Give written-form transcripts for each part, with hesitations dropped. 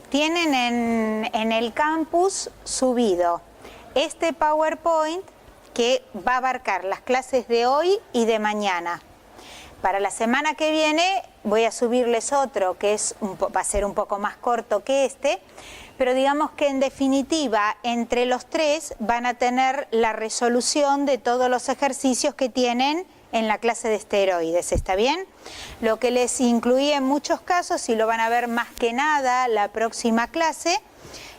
tienen en el campus subido este PowerPoint que va a abarcar las clases de hoy y de mañana. Para la semana que viene voy a subirles otro que va a ser un poco más corto que este, pero digamos que en definitiva entre los tres van a tener la resolución de todos los ejercicios que tienen en la clase de esteroides, ¿está bien? Lo que les incluí en muchos casos, y lo van a ver más que nada la próxima clase,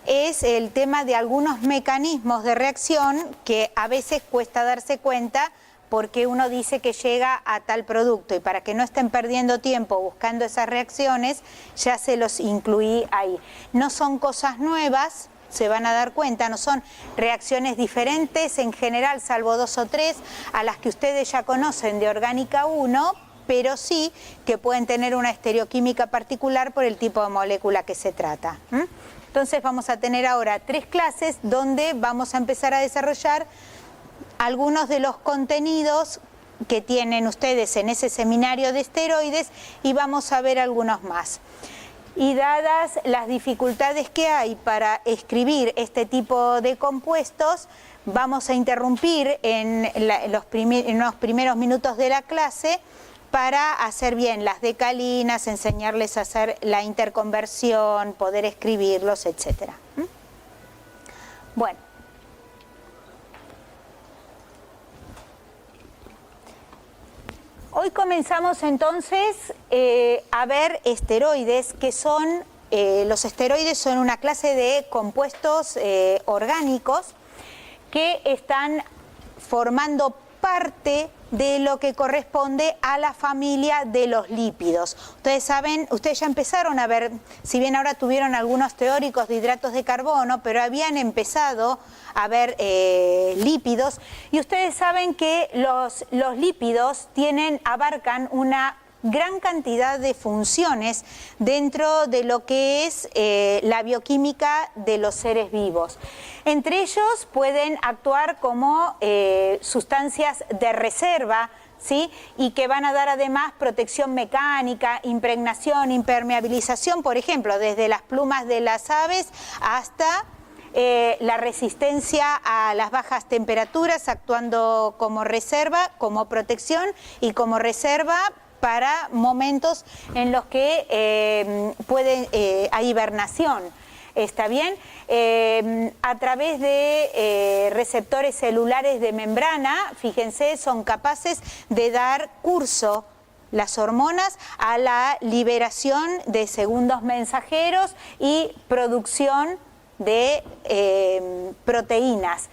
es el tema de algunos mecanismos de reacción que a veces cuesta darse cuenta porque uno dice que llega a tal producto, y para que no estén perdiendo tiempo buscando esas reacciones, ya se los incluí ahí. No son cosas nuevas, se van a dar cuenta, no son reacciones diferentes en general, salvo 2 o 3, a las que ustedes ya conocen de Orgánica 1, pero sí que pueden tener una estereoquímica particular por el tipo de molécula que se trata. Entonces vamos a tener ahora 3 clases donde vamos a empezar a desarrollar algunos de los contenidos que tienen ustedes en ese seminario de esteroides, y vamos a ver algunos más. Y dadas las dificultades que hay para escribir este tipo de compuestos, vamos a interrumpir en los primeros minutos de la clase para hacer bien las decalinas, enseñarles a hacer la interconversión, poder escribirlos, etc. Bueno. Hoy comenzamos entonces a ver esteroides, que son, los esteroides son una clase de compuestos orgánicos que están formando parte de lo que corresponde a la familia de los lípidos. Ustedes saben, ustedes ya empezaron a ver, si bien ahora tuvieron algunos teóricos de hidratos de carbono, pero habían empezado a ver lípidos, y ustedes saben que los lípidos abarcan una gran cantidad de funciones dentro de lo que es la bioquímica de los seres vivos. Entre ellos pueden actuar como sustancias de reserva, ¿sí? Y que van a dar además protección mecánica, impregnación, impermeabilización, por ejemplo, desde las plumas de las aves hasta la resistencia a las bajas temperaturas, actuando como reserva, como protección y como reserva para momentos en los que hay hibernación. ¿Está bien? A través de receptores celulares de membrana, fíjense, son capaces de dar curso las hormonas a la liberación de segundos mensajeros y producción de proteínas,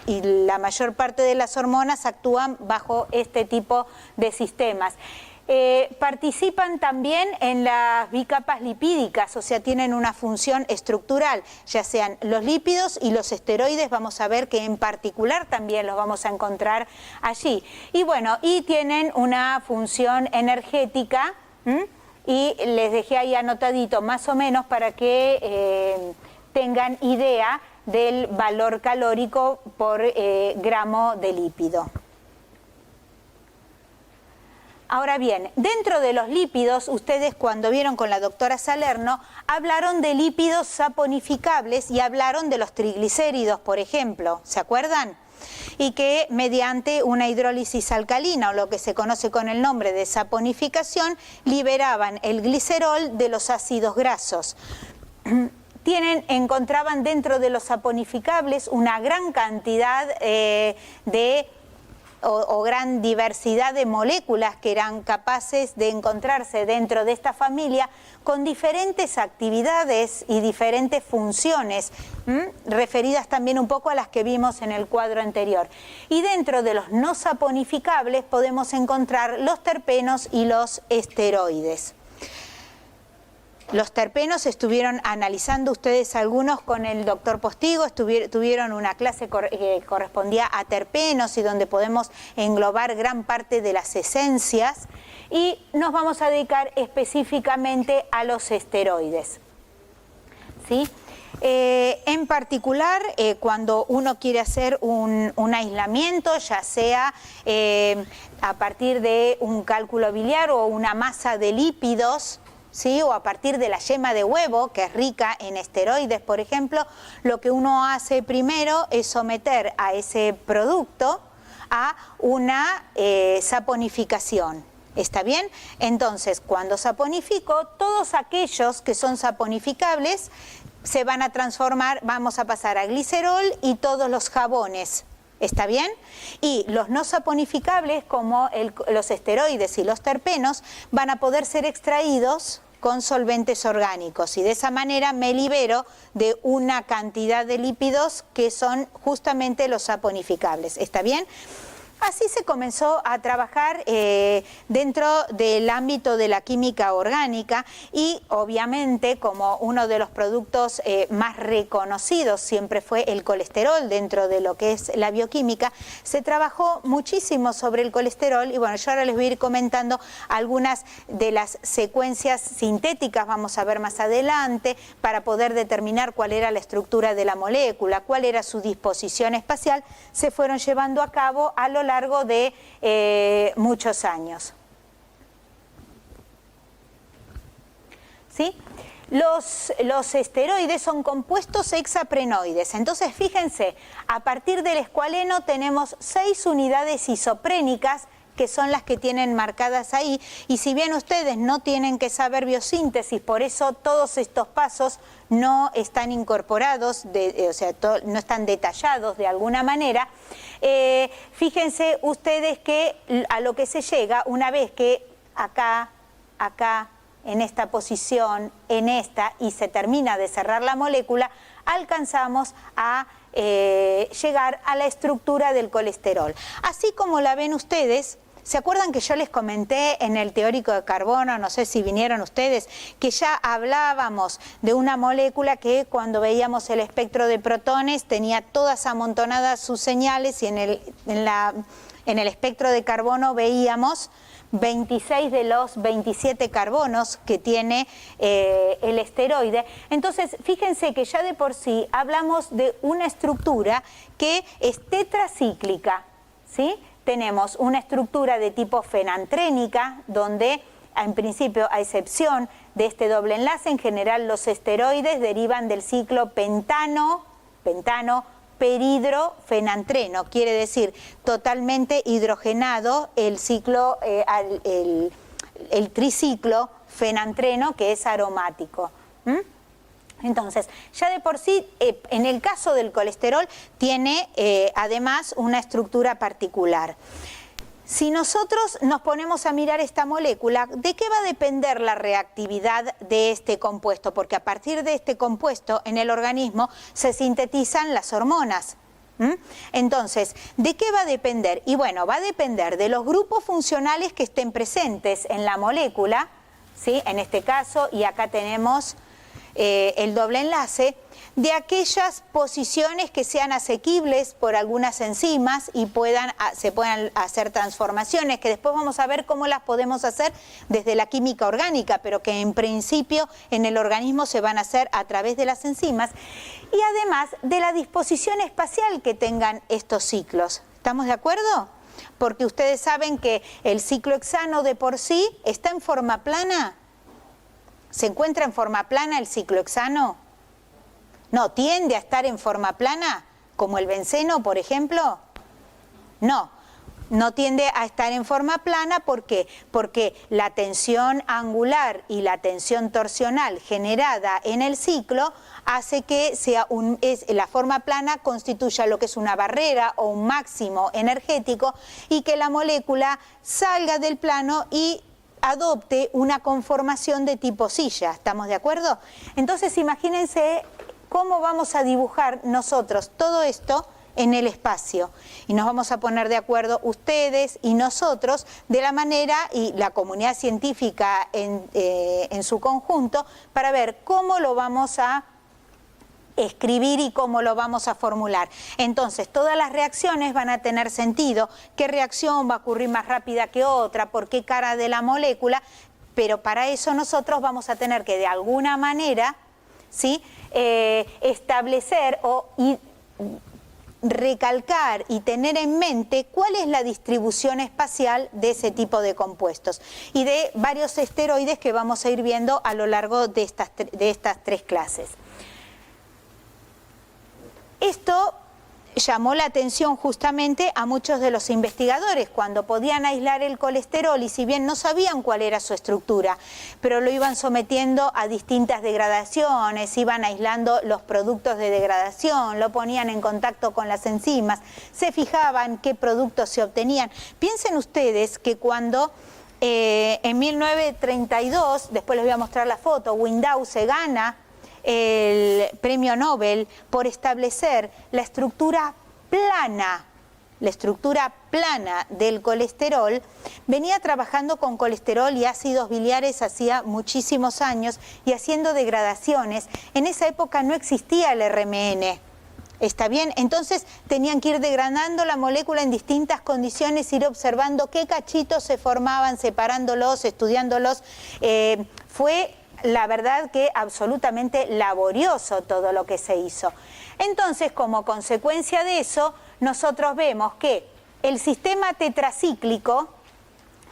y la mayor parte de las hormonas actúan bajo este tipo de sistemas. Participan también en las bicapas lipídicas, o sea, tienen una función estructural, ya sean los lípidos y los esteroides, vamos a ver que en particular también los vamos a encontrar allí. Y bueno, y tienen una función energética, y les dejé ahí anotadito más o menos para que tengan idea del valor calórico por gramo de lípido. Ahora bien, dentro de los lípidos, ustedes cuando vieron con la doctora Salerno, hablaron de lípidos saponificables y hablaron de los triglicéridos, por ejemplo, ¿se acuerdan? Y que mediante una hidrólisis alcalina, o lo que se conoce con el nombre de saponificación, liberaban el glicerol de los ácidos grasos. Encontraban dentro de los saponificables una gran cantidad o gran diversidad de moléculas que eran capaces de encontrarse dentro de esta familia con diferentes actividades y diferentes funciones, referidas también un poco a las que vimos en el cuadro anterior. Y dentro de los no saponificables podemos encontrar los terpenos y los esteroides. Los terpenos estuvieron analizando ustedes algunos con el doctor Postigo, tuvieron una clase que correspondía a terpenos y donde podemos englobar gran parte de las esencias, y nos vamos a dedicar específicamente a los esteroides, ¿sí? En particular, cuando uno quiere hacer un aislamiento, ya sea a partir de un cálculo biliar o una masa de lípidos, ¿sí? O a partir de la yema de huevo, que es rica en esteroides, por ejemplo, lo que uno hace primero es someter a ese producto a una saponificación. ¿Está bien? Entonces, cuando saponifico, todos aquellos que son saponificables se van a transformar, vamos a pasar a glicerol y todos los jabones. ¿Está bien? Y los no saponificables, como los esteroides y los terpenos, van a poder ser extraídos con solventes orgánicos y de esa manera me libero de una cantidad de lípidos que son justamente los saponificables. ¿Está bien? Así se comenzó a trabajar dentro del ámbito de la química orgánica y obviamente como uno de los productos más reconocidos siempre fue el colesterol dentro de lo que es la bioquímica, se trabajó muchísimo sobre el colesterol y bueno, yo ahora les voy a ir comentando algunas de las secuencias sintéticas, vamos a ver más adelante, para poder determinar cuál era la estructura de la molécula, cuál era su disposición espacial, se fueron llevando a cabo a lo largo de muchos años. ¿Sí? Los esteroides son compuestos hexaprenoides, entonces fíjense, a partir del escualeno tenemos 6 unidades isoprénicas que son las que tienen marcadas ahí, y si bien ustedes no tienen que saber biosíntesis, por eso todos estos pasos no están incorporados, o sea, no están detallados de alguna manera, fíjense ustedes que a lo que se llega una vez que acá, en esta posición, en esta, y se termina de cerrar la molécula, alcanzamos a llegar a la estructura del colesterol. Así como la ven ustedes, ¿se acuerdan que yo les comenté en el teórico de carbono, no sé si vinieron ustedes, que ya hablábamos de una molécula que cuando veíamos el espectro de protones tenía todas amontonadas sus señales y en el espectro de carbono veíamos 26 de los 27 carbonos que tiene el esteroide. Entonces, fíjense que ya de por sí hablamos de una estructura que es tetracíclica, ¿sí? Tenemos una estructura de tipo fenantrénica, donde en principio, a excepción de este doble enlace, en general los esteroides derivan del ciclo pentano, peridrofenantreno, quiere decir totalmente hidrogenado el ciclo, el triciclo fenantreno, que es aromático. Entonces, ya de por sí, en el caso del colesterol, tiene además una estructura particular. Si nosotros nos ponemos a mirar esta molécula, ¿de qué va a depender la reactividad de este compuesto? Porque a partir de este compuesto en el organismo se sintetizan las hormonas. Entonces, ¿de qué va a depender? Y bueno, va a depender de los grupos funcionales que estén presentes en la molécula, ¿sí? En este caso, y acá tenemos el doble enlace, de aquellas posiciones que sean asequibles por algunas enzimas y se puedan hacer transformaciones, que después vamos a ver cómo las podemos hacer desde la química orgánica, pero que en principio en el organismo se van a hacer a través de las enzimas, y además de la disposición espacial que tengan estos ciclos. ¿Estamos de acuerdo? Porque ustedes saben que el ciclo hexano de por sí está en forma plana. ¿Se encuentra en forma plana el ciclo hexano? No, ¿tiende a estar en forma plana, como el benceno, por ejemplo? No, no tiende a estar en forma plana, ¿por qué? Porque la tensión angular y la tensión torsional generada en el ciclo hace que la forma plana constituya lo que es una barrera o un máximo energético y que la molécula salga del plano y adopte una conformación de tipo silla. ¿Estamos de acuerdo? Entonces imagínense cómo vamos a dibujar nosotros todo esto en el espacio. Y nos vamos a poner de acuerdo ustedes y nosotros de la manera, y la comunidad científica en su conjunto, para ver cómo lo vamos a escribir y cómo lo vamos a formular. Entonces, todas las reacciones van a tener sentido, qué reacción va a ocurrir más rápida que otra, por qué cara de la molécula, pero para eso nosotros vamos a tener que de alguna manera, ¿sí?, establecer o recalcar y tener en mente cuál es la distribución espacial de ese tipo de compuestos y de varios esteroides que vamos a ir viendo a lo largo de estas tres clases. Esto llamó la atención justamente a muchos de los investigadores cuando podían aislar el colesterol y si bien no sabían cuál era su estructura, pero lo iban sometiendo a distintas degradaciones, iban aislando los productos de degradación, lo ponían en contacto con las enzimas, se fijaban qué productos se obtenían. Piensen ustedes que cuando en 1932, después les voy a mostrar la foto, Window se gana el premio Nobel por establecer la estructura plana del colesterol, venía trabajando con colesterol y ácidos biliares hacía muchísimos años y haciendo degradaciones. En esa época no existía el RMN. ¿Está bien? Entonces tenían que ir degradando la molécula en distintas condiciones, ir observando qué cachitos se formaban, separándolos, estudiándolos. Fue la verdad que absolutamente laborioso todo lo que se hizo. Entonces, como consecuencia de eso, nosotros vemos que el sistema tetracíclico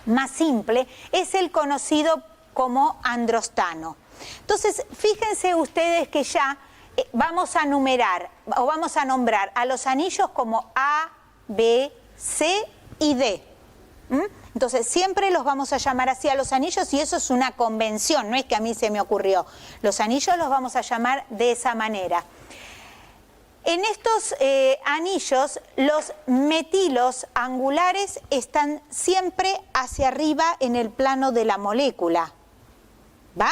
más simple es el conocido como androstano. Entonces, fíjense ustedes que ya vamos a numerar o vamos a nombrar a los anillos como A, B, C y D. Entonces, siempre los vamos a llamar así a los anillos y eso es una convención, no es que a mí se me ocurrió. Los anillos los vamos a llamar de esa manera. En estos anillos, los metilos angulares están siempre hacia arriba en el plano de la molécula. ¿Va?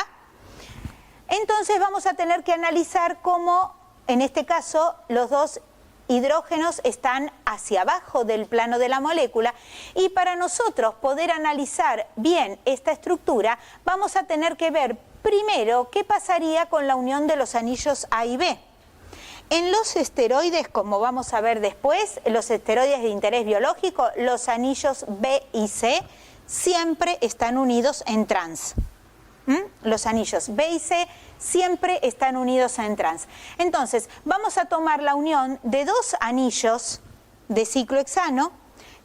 Entonces vamos a tener que analizar cómo, en este caso, los dos hidrógenos están hacia abajo del plano de la molécula y para nosotros poder analizar bien esta estructura vamos a tener que ver primero qué pasaría con la unión de los anillos A y B. En los esteroides, como vamos a ver después, los esteroides de interés biológico, los anillos B y C siempre están unidos en trans. Los anillos B y C siempre están unidos en trans. Entonces, vamos a tomar la unión de dos anillos de ciclohexano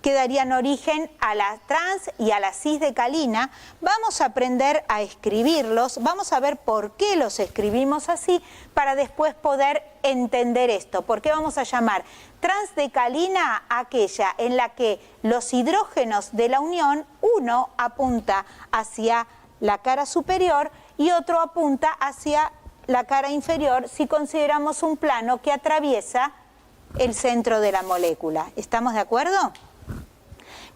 que darían origen a la trans y a la cis-decalina. Vamos a aprender a escribirlos, vamos a ver por qué los escribimos así para después poder entender esto. ¿Por qué vamos a llamar transdecalina aquella en la que los hidrógenos de la unión, uno apunta hacia la cara superior y otro apunta hacia la cara inferior si consideramos un plano que atraviesa el centro de la molécula? ¿Estamos de acuerdo?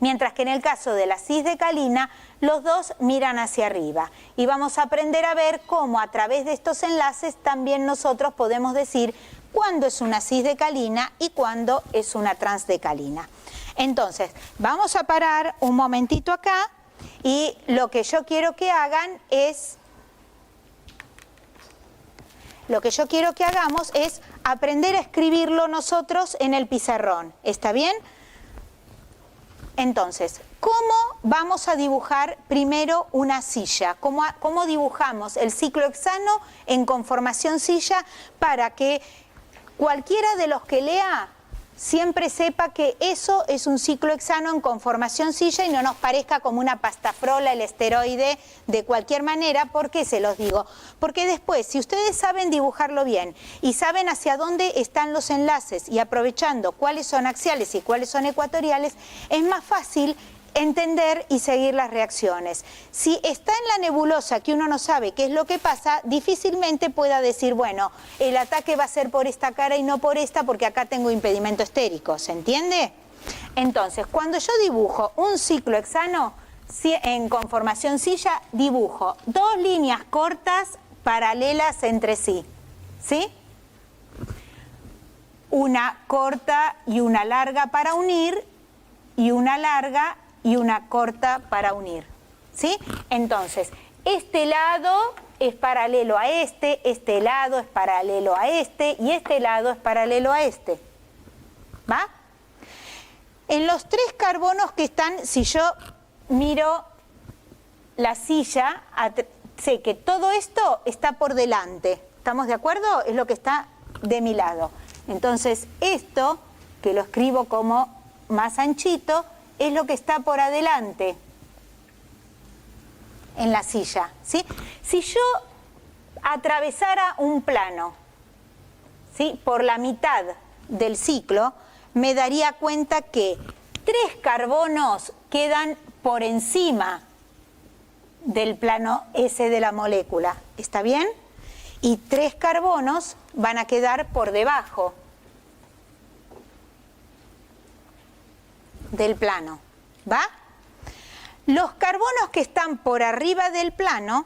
Mientras que en el caso de la cis-decalina, los dos miran hacia arriba. Y vamos a aprender a ver cómo a través de estos enlaces también nosotros podemos decir cuándo es una cis-decalina y cuándo es una transdecalina. Entonces, vamos a parar un momentito acá. Y lo que yo quiero que hagan es, lo que yo quiero que hagamos es aprender a escribirlo nosotros en el pizarrón. ¿Está bien? Entonces, ¿cómo vamos a dibujar primero una silla? ¿Cómo dibujamos el ciclohexano en conformación silla para que cualquiera de los que lea siempre sepa que eso es un ciclohexano en conformación silla y no nos parezca como una pastafrola el esteroide de cualquier manera? ¿Por qué se los digo? Porque después, si ustedes saben dibujarlo bien y saben hacia dónde están los enlaces y aprovechando cuáles son axiales y cuáles son ecuatoriales, es más fácil entender y seguir las reacciones. Si está en la nebulosa que uno no sabe qué es lo que pasa, difícilmente pueda decir, bueno, el ataque va a ser por esta cara y no por esta porque acá tengo impedimento estérico, ¿se entiende? Entonces, cuando yo dibujo un ciclohexano en conformación silla, dibujo dos líneas cortas paralelas entre sí, ¿sí? Una corta y una larga para unir y una larga y una corta para unir, ¿sí? Entonces, este lado es paralelo a este lado es paralelo a este y este lado es paralelo a este, ¿va? En los tres carbonos que están, si yo miro la silla, sé que todo esto está por delante, ¿estamos de acuerdo? Es lo que está de mi lado. Entonces, esto que lo escribo como más anchito, es lo que está por adelante en la silla, ¿sí? Si yo atravesara un plano, ¿sí?, por la mitad del ciclo, me daría cuenta que 3 carbonos quedan por encima del plano S de la molécula, ¿está bien? Y 3 carbonos van a quedar por debajo del plano, ¿va? Los carbonos que están por arriba del plano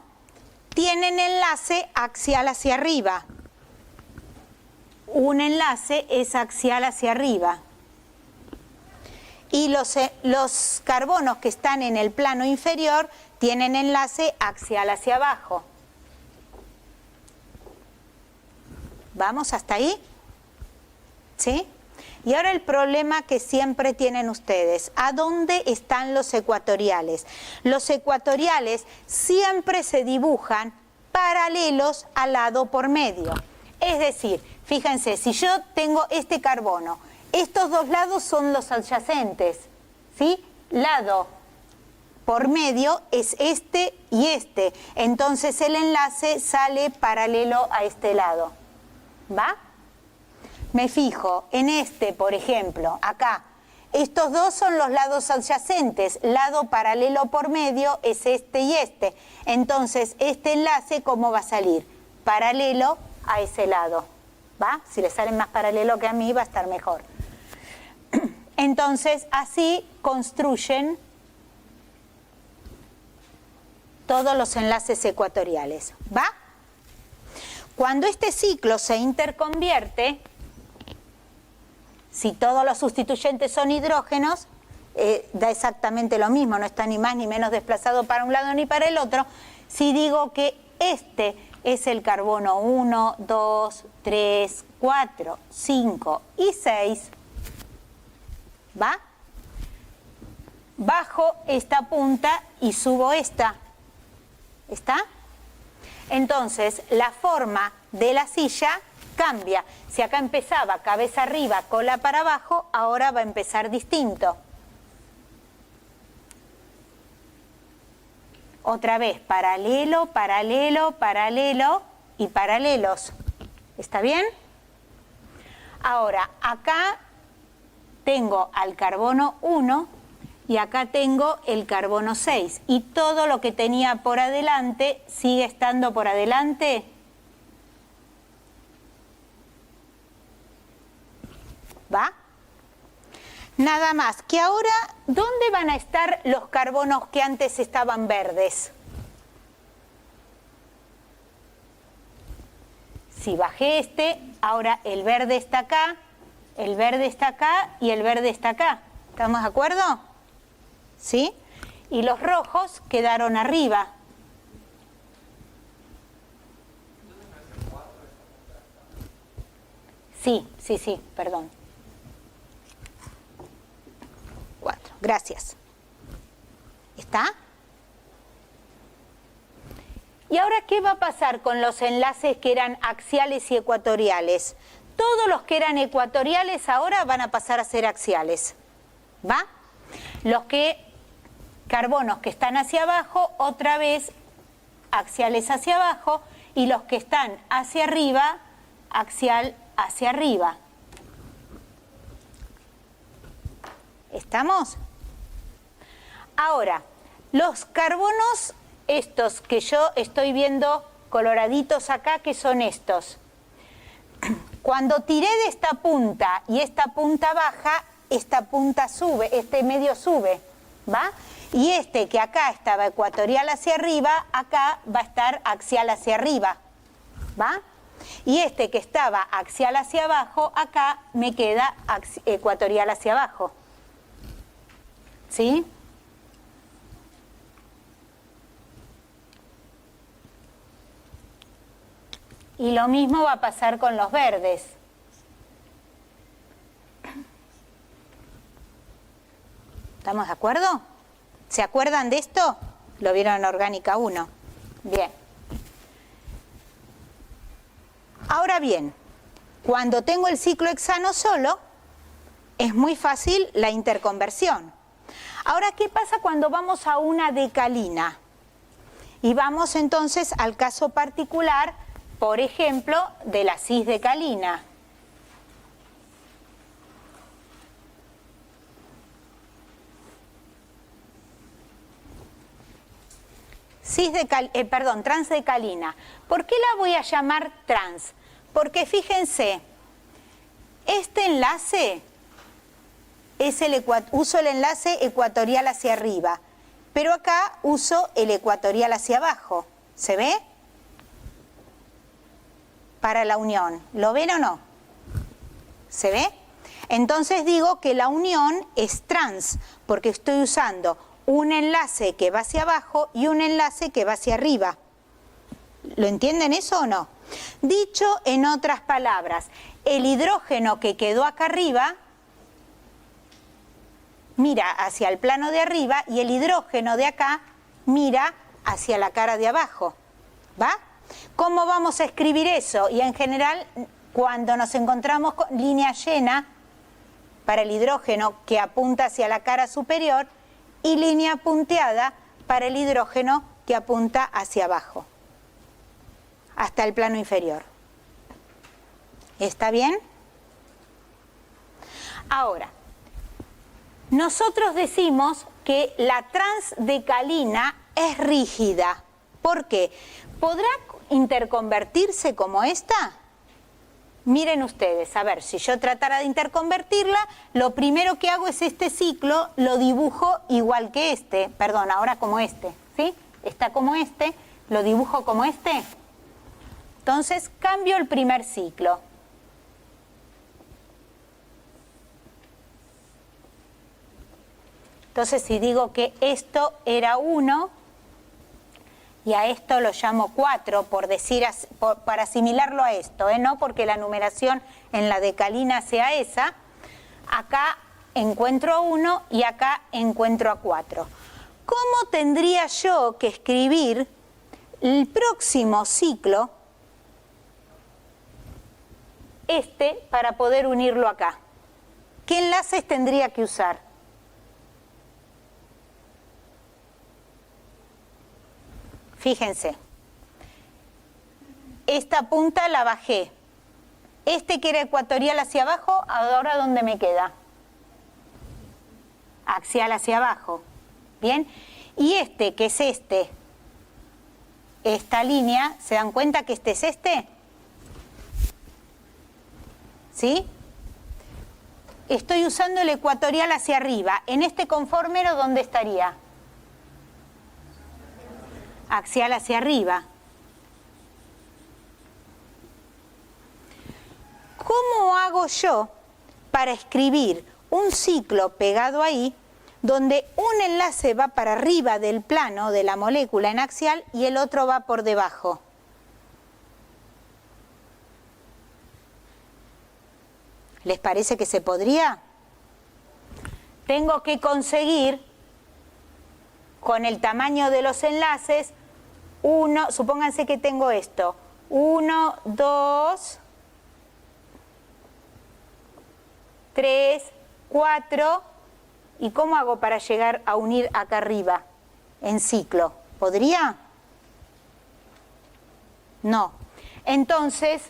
tienen enlace axial hacia arriba. Un enlace es axial hacia arriba. Y los carbonos que están en el plano inferior tienen enlace axial hacia abajo. ¿Vamos hasta ahí? ¿Sí? Y ahora el problema que siempre tienen ustedes, ¿a dónde están los ecuatoriales? Los ecuatoriales siempre se dibujan paralelos al lado por medio. Es decir, fíjense, si yo tengo este carbono, estos dos lados son los adyacentes, ¿sí? Lado por medio es este y este, entonces el enlace sale paralelo a este lado, ¿va? Me fijo en este, por ejemplo, acá. Estos dos son los lados adyacentes. Lado paralelo por medio es este y este. Entonces, este enlace, ¿cómo va a salir? Paralelo a ese lado. ¿Va? Si le salen más paralelo que a mí, va a estar mejor. Entonces, así construyen todos los enlaces ecuatoriales. ¿Va? Cuando este ciclo se interconvierte, si todos los sustituyentes son hidrógenos, da exactamente lo mismo, no está ni más ni menos desplazado para un lado ni para el otro. Si digo que este es el carbono 1, 2, 3, 4, 5 y 6, ¿va? Bajo esta punta y subo esta. ¿Está? Entonces, la forma de la silla cambia. Si acá empezaba cabeza arriba, cola para abajo, ahora va a empezar distinto. Otra vez, paralelo, paralelo, paralelo y paralelos. ¿Está bien? Ahora, acá tengo al carbono 1 y acá tengo el carbono 6. Y todo lo que tenía por adelante sigue estando por adelante. ¿Va? Nada más que ahora, ¿dónde van a estar los carbonos que antes estaban verdes? Si bajé este, ahora el verde está acá, el verde está acá y el verde está acá. ¿Estamos de acuerdo? ¿Sí? Y los rojos quedaron arriba. Sí, perdón. 4, gracias. ¿Está? ¿Y ahora qué va a pasar con los enlaces que eran axiales y ecuatoriales? Todos los que eran ecuatoriales ahora van a pasar a ser axiales. ¿Va? Los carbonos que están hacia abajo, otra vez axiales hacia abajo, y los que están hacia arriba, axial hacia arriba. ¿Estamos? Ahora, los carbonos, estos que yo estoy viendo coloraditos acá, ¿qué son estos? Cuando tiré de esta punta y esta punta baja, esta punta sube, este medio sube, ¿va? Y este que acá estaba ecuatorial hacia arriba, acá va a estar axial hacia arriba, ¿va? Y este que estaba axial hacia abajo, acá me queda ecuatorial hacia abajo. ¿Sí? Y lo mismo va a pasar con los verdes. ¿Estamos de acuerdo? ¿Se acuerdan de esto? Lo vieron en Orgánica 1. Bien. Ahora bien, cuando tengo el ciclo hexano solo, es muy fácil la interconversión. Ahora, ¿qué pasa cuando vamos a una decalina? Y vamos entonces al caso particular, por ejemplo, de la cisdecalina. Transdecalina. ¿Por qué la voy a llamar trans? Porque fíjense, este enlace uso el enlace ecuatorial hacia arriba, pero acá uso el ecuatorial hacia abajo. ¿Se ve? Para la unión. ¿Lo ven o no? ¿Se ve? Entonces digo que la unión es trans, porque estoy usando un enlace que va hacia abajo y un enlace que va hacia arriba. ¿Lo entienden eso o no? Dicho en otras palabras, el hidrógeno que quedó acá arriba mira hacia el plano de arriba y el hidrógeno de acá mira hacia la cara de abajo. ¿Va? ¿Cómo vamos a escribir eso? Y en general, cuando nos encontramos con línea llena para el hidrógeno que apunta hacia la cara superior y línea punteada para el hidrógeno que apunta hacia abajo, hasta el plano inferior. ¿Está bien? Ahora, nosotros decimos que la transdecalina es rígida. ¿Por qué? ¿Podrá interconvertirse como esta? Miren ustedes, a ver, si yo tratara de interconvertirla, lo primero que hago es este ciclo, lo dibujo igual que este, perdón, ahora como este, ¿sí? Está como este, lo dibujo como este. Entonces cambio el primer ciclo. Entonces si digo que esto era 1 y a esto lo llamo 4, por decir, para asimilarlo a esto, no porque la numeración en la decalina sea esa, acá encuentro a 1 y acá encuentro a 4. ¿Cómo tendría yo que escribir el próximo ciclo, para poder unirlo acá? ¿Qué enlaces tendría que usar? Fíjense, esta punta la bajé. Este que era ecuatorial hacia abajo, ¿ahora dónde me queda? Axial hacia abajo. ¿Bien? Y este, que es esta línea, ¿se dan cuenta que este es este? ¿Sí? Estoy usando el ecuatorial hacia arriba. En este conformero, ¿dónde estaría? Axial hacia arriba. ¿Cómo hago yo para escribir un ciclo pegado ahí donde un enlace va para arriba del plano de la molécula en axial y el otro va por debajo? ¿Les parece que se podría? Tengo que conseguir, con el tamaño de los enlaces, supónganse que tengo esto, 1, 2, 3, 4, ¿y cómo hago para llegar a unir acá arriba en ciclo? ¿Podría? No. Entonces,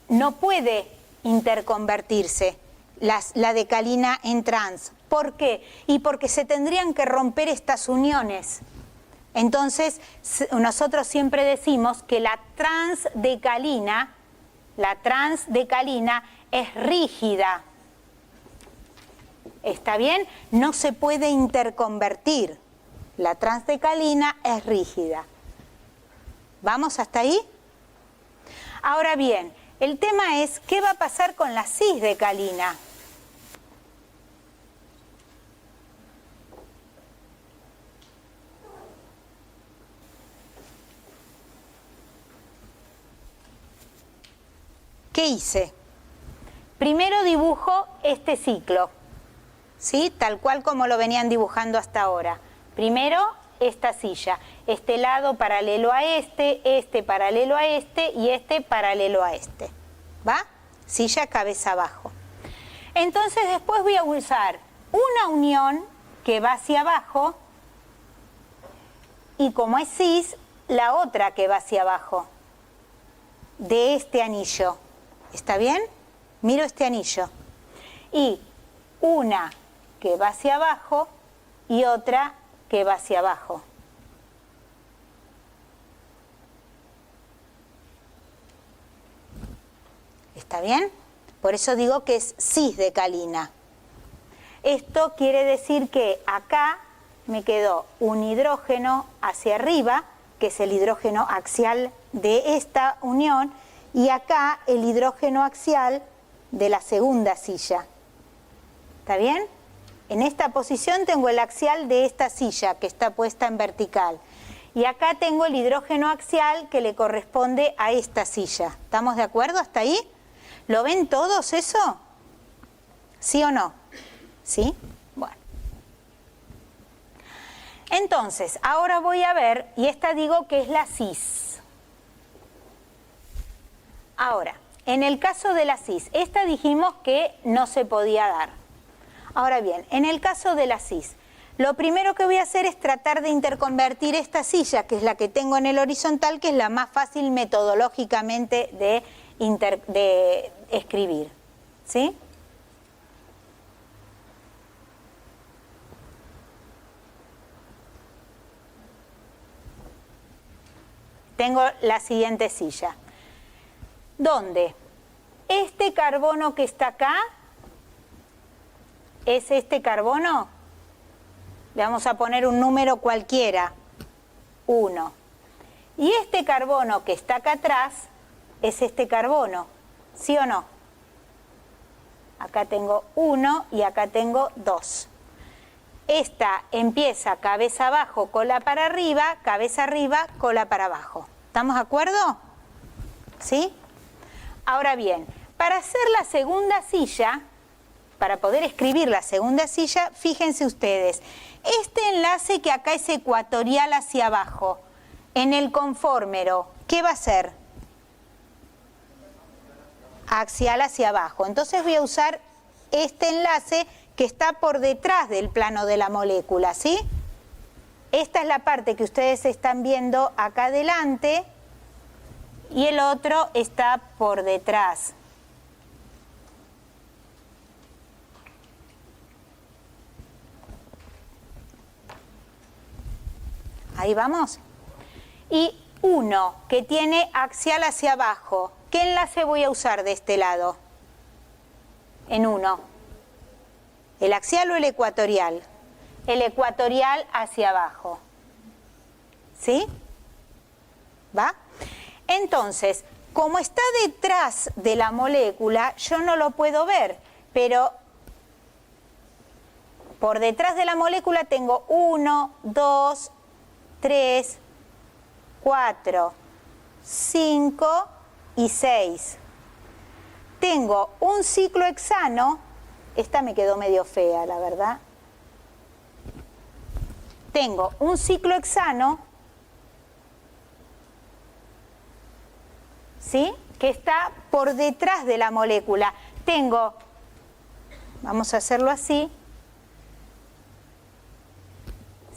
no puede interconvertirse la decalina en trans. ¿Por qué? Y porque se tendrían que romper estas uniones. Entonces, nosotros siempre decimos que la transdecalina es rígida. ¿Está bien? No se puede interconvertir. La transdecalina es rígida. ¿Vamos hasta ahí? Ahora bien, el tema es, ¿qué va a pasar con la cisdecalina? ¿Qué hice? Primero dibujo este ciclo, ¿sí? Tal cual como lo venían dibujando hasta ahora. Primero esta silla, este lado paralelo a este paralelo a este y este paralelo a este. ¿Va? Silla cabeza abajo. Entonces después voy a usar una unión que va hacia abajo y como es cis, la otra que va hacia abajo de este anillo. ¿Está bien? Miro este anillo. Y una que va hacia abajo y otra que va hacia abajo. ¿Está bien? Por eso digo que es cisdecalina. Esto quiere decir que acá me quedó un hidrógeno hacia arriba, que es el hidrógeno axial de esta unión, y acá el hidrógeno axial de la segunda silla. ¿Está bien? En esta posición tengo el axial de esta silla, que está puesta en vertical. Y acá tengo el hidrógeno axial que le corresponde a esta silla. ¿Estamos de acuerdo hasta ahí? ¿Lo ven todos eso? ¿Sí o no? ¿Sí? Bueno. Entonces, ahora voy a ver, y esta digo que es la cis. Ahora, en el caso de la cis, esta dijimos que no se podía dar. Ahora bien, en el caso de la cis, lo primero que voy a hacer es tratar de interconvertir esta silla, que es la que tengo en el horizontal, que es la más fácil metodológicamente de escribir. ¿Sí? Tengo la siguiente silla, donde este carbono que está acá es este carbono. Le vamos a poner un número cualquiera, 1. Y este carbono que está acá atrás es este carbono, ¿sí o no? Acá tengo 1 y acá tengo 2. Esta empieza cabeza abajo, cola para arriba, cola para abajo. ¿Estamos de acuerdo? ¿Sí? Ahora bien, para hacer la segunda silla, para poder escribir la segunda silla, fíjense ustedes, este enlace que acá es ecuatorial hacia abajo, en el conformero, ¿qué va a ser? Axial hacia abajo. Entonces voy a usar este enlace que está por detrás del plano de la molécula, ¿sí? Esta es la parte que ustedes están viendo acá adelante y el otro está por detrás. Ahí vamos. Y uno que tiene axial hacia abajo, ¿qué enlace voy a usar de este lado? En 1. ¿El axial o el ecuatorial? El ecuatorial hacia abajo. ¿Sí? ¿Va? Entonces, como está detrás de la molécula, yo no lo puedo ver, pero por detrás de la molécula tengo 1, 2, 3, 4, 5 y 6. Tengo un ciclohexano, esta me quedó medio fea, la verdad. Tengo un ciclohexano, ¿sí? Que está por detrás de la molécula. Tengo, vamos a hacerlo así,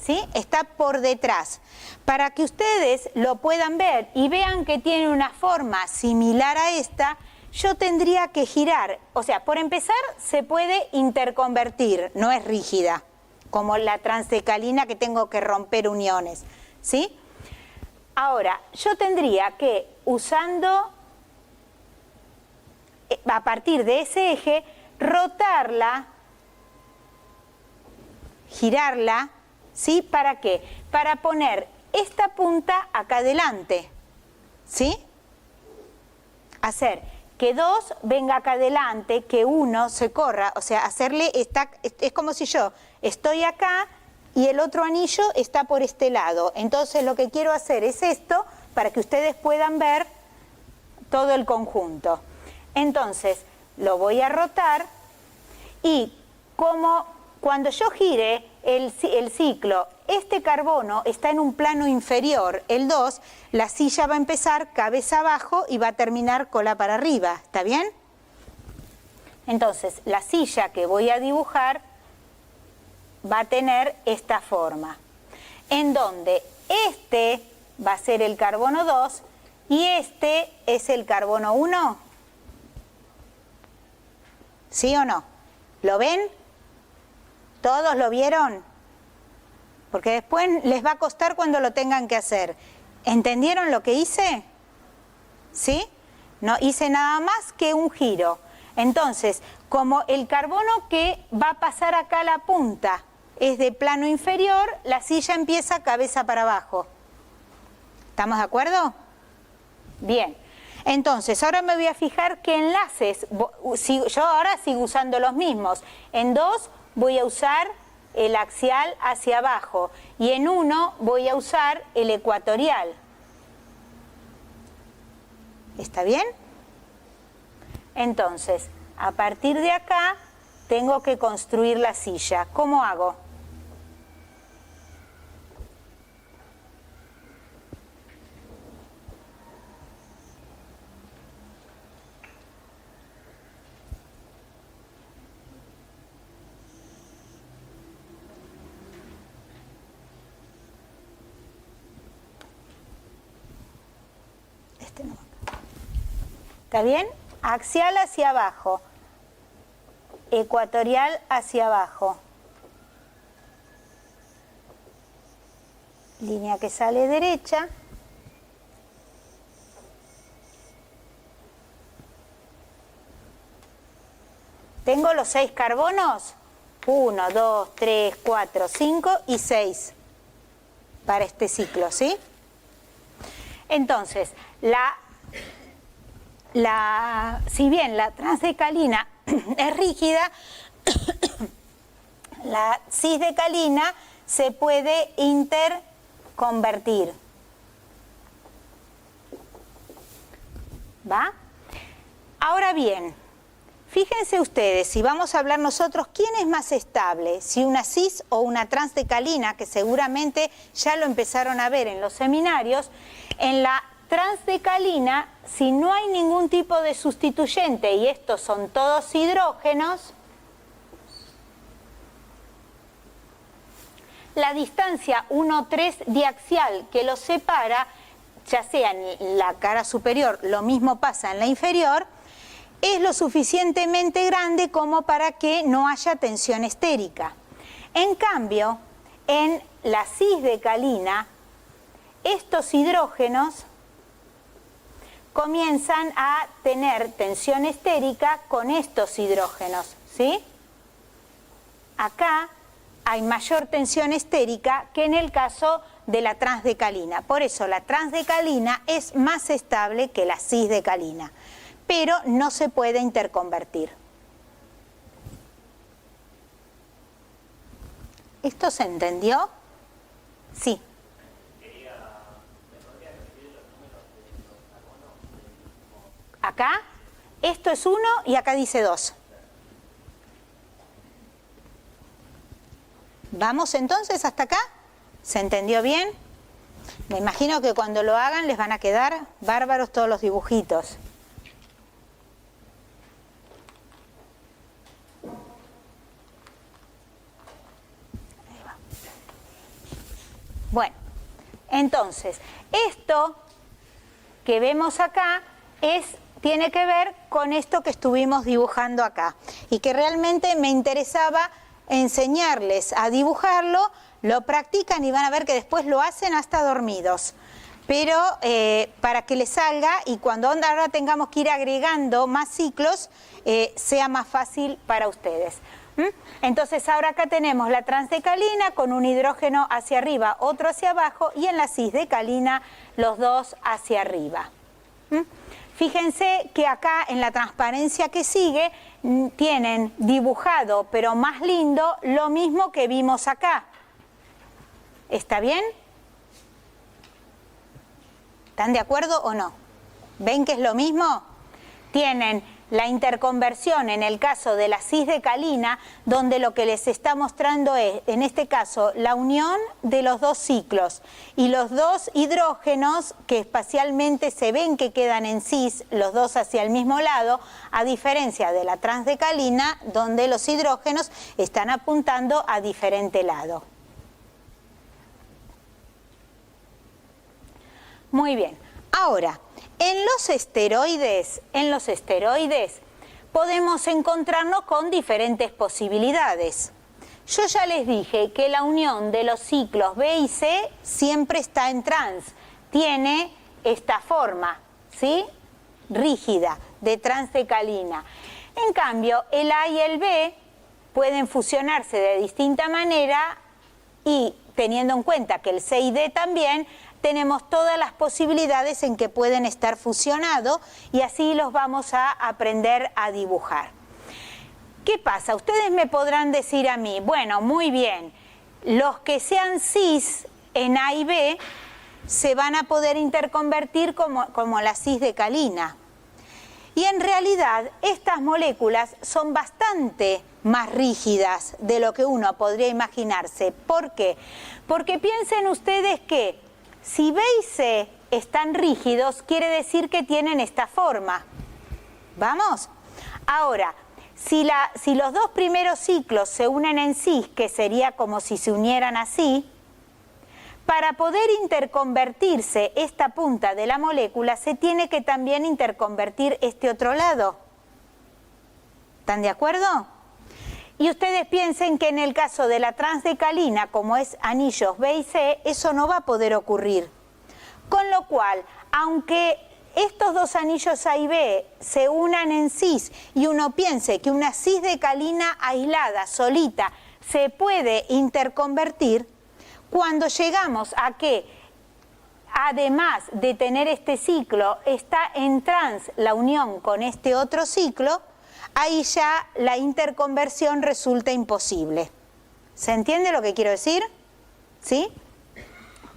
¿sí? Está por detrás. Para que ustedes lo puedan ver y vean que tiene una forma similar a esta, yo tendría que girar. O sea, por empezar, se puede interconvertir, no es rígida, como la transdecalina que tengo que romper uniones, ¿sí? Ahora, yo tendría que, usando, a partir de ese eje, rotarla, girarla, ¿sí? ¿Para qué? Para poner esta punta acá adelante, ¿sí? Hacer que 2 venga acá adelante, que 1 se corra, o sea, hacerle, es como si yo estoy acá y el otro anillo está por este lado. Entonces lo que quiero hacer es esto, para que ustedes puedan ver todo el conjunto. Entonces, lo voy a rotar y como cuando yo gire el ciclo, este carbono está en un plano inferior, el 2, la silla va a empezar cabeza abajo y va a terminar cola para arriba, ¿está bien? Entonces, la silla que voy a dibujar va a tener esta forma, en donde este va a ser el carbono 2 y este es el carbono 1. ¿Sí o no? ¿Lo ven? ¿Todos lo vieron? Porque después les va a costar cuando lo tengan que hacer. ¿Entendieron lo que hice? ¿Sí? No hice nada más que un giro. Entonces, como el carbono que va a pasar acá a la punta es de plano inferior, la silla empieza cabeza para abajo. ¿Estamos de acuerdo? Bien. Entonces, ahora me voy a fijar qué enlaces. Yo ahora sigo usando los mismos. En 2 voy a usar el axial hacia abajo y en 1 voy a usar el ecuatorial. ¿Está bien? Entonces, a partir de acá tengo que construir la silla. ¿Cómo hago? ¿Está bien? Axial hacia abajo, ecuatorial hacia abajo. Línea que sale derecha. ¿Tengo los 6 carbonos? 1, 2, 3, 4, 5 y 6 para este ciclo, ¿sí? Entonces, si bien la transdecalina es rígida, la cisdecalina se puede interconvertir. ¿Va? Ahora bien, fíjense ustedes, si vamos a hablar nosotros, ¿quién es más estable? Si una cis o una transdecalina, que seguramente ya lo empezaron a ver en los seminarios. En la transdecalina, si no hay ningún tipo de sustituyente, y estos son todos hidrógenos, la distancia 1,3 diaxial que los separa, ya sea en la cara superior, lo mismo pasa en la inferior, es lo suficientemente grande como para que no haya tensión estérica. En cambio, en la cisdecalina, estos hidrógenos comienzan a tener tensión estérica con estos hidrógenos, ¿sí? Acá hay mayor tensión estérica que en el caso de la transdecalina. Por eso la transdecalina es más estable que la cisdecalina, pero no se puede interconvertir. ¿Esto se entendió? Sí. Acá, esto es 1 y acá dice 2. ¿Vamos entonces hasta acá? ¿Se entendió bien? Me imagino que cuando lo hagan les van a quedar bárbaros todos los dibujitos. Ahí va. Bueno, entonces, esto que vemos acá tiene que ver con esto que estuvimos dibujando acá y que realmente me interesaba enseñarles a dibujarlo. Lo practican y van a ver que después lo hacen hasta dormidos, pero para que les salga y cuando ahora tengamos que ir agregando más ciclos sea más fácil para ustedes. Entonces ahora acá tenemos la transdecalina con un hidrógeno hacia arriba, otro hacia abajo, y en la cisdecalina los dos hacia arriba. Fíjense que acá en la transparencia que sigue tienen dibujado, pero más lindo, lo mismo que vimos acá. ¿Está bien? ¿Están de acuerdo o no? ¿Ven que es lo mismo? Tienen la interconversión en el caso de la cisdecalina, donde lo que les está mostrando es, en este caso, la unión de los dos ciclos y los dos hidrógenos que espacialmente se ven que quedan en cis, los dos hacia el mismo lado, a diferencia de la transdecalina, donde los hidrógenos están apuntando a diferente lado. Muy bien. Ahora, en los esteroides podemos encontrarnos con diferentes posibilidades. Yo ya les dije que la unión de los ciclos B y C siempre está en trans, tiene esta forma, ¿sí? Rígida, de transdecalina. En cambio, el A y el B pueden fusionarse de distinta manera y teniendo en cuenta que el C y D también, tenemos todas las posibilidades en que pueden estar fusionados y así los vamos a aprender a dibujar. ¿Qué pasa? Ustedes me podrán decir a mí, bueno, muy bien, los que sean cis en A y B se van a poder interconvertir como la cisdecalina. Y en realidad estas moléculas son bastante más rígidas de lo que uno podría imaginarse. ¿Por qué? Porque piensen ustedes que si B y C están rígidos, quiere decir que tienen esta forma. ¿Vamos? Ahora, si los dos primeros ciclos se unen en cis, que sería como si se unieran así, para poder interconvertirse esta punta de la molécula, se tiene que también interconvertir este otro lado. ¿Están de acuerdo? Y ustedes piensen que en el caso de la transdecalina, como es anillos B y C, eso no va a poder ocurrir. Con lo cual, aunque estos dos anillos A y B se unan en cis y uno piense que una cisdecalina aislada, solita, se puede interconvertir, cuando llegamos a que, además de tener este ciclo, está en trans la unión con este otro ciclo, ahí ya la interconversión resulta imposible. ¿Se entiende lo que quiero decir? ¿Sí?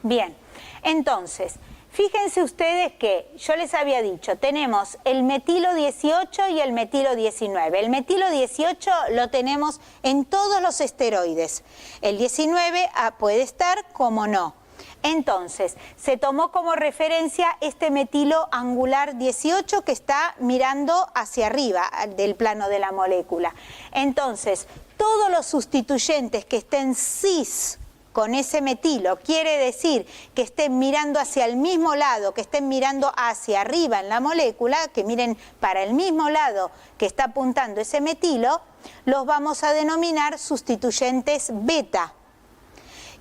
Bien, entonces, fíjense ustedes que yo les había dicho, tenemos el metilo 18 y el metilo 19. El metilo 18 lo tenemos en todos los esteroides. El 19 puede estar como no. Entonces, se tomó como referencia este metilo angular 18 que está mirando hacia arriba del plano de la molécula. Entonces, todos los sustituyentes que estén cis con ese metilo, quiere decir que estén mirando hacia el mismo lado, que estén mirando hacia arriba en la molécula, que miren para el mismo lado que está apuntando ese metilo, los vamos a denominar sustituyentes beta.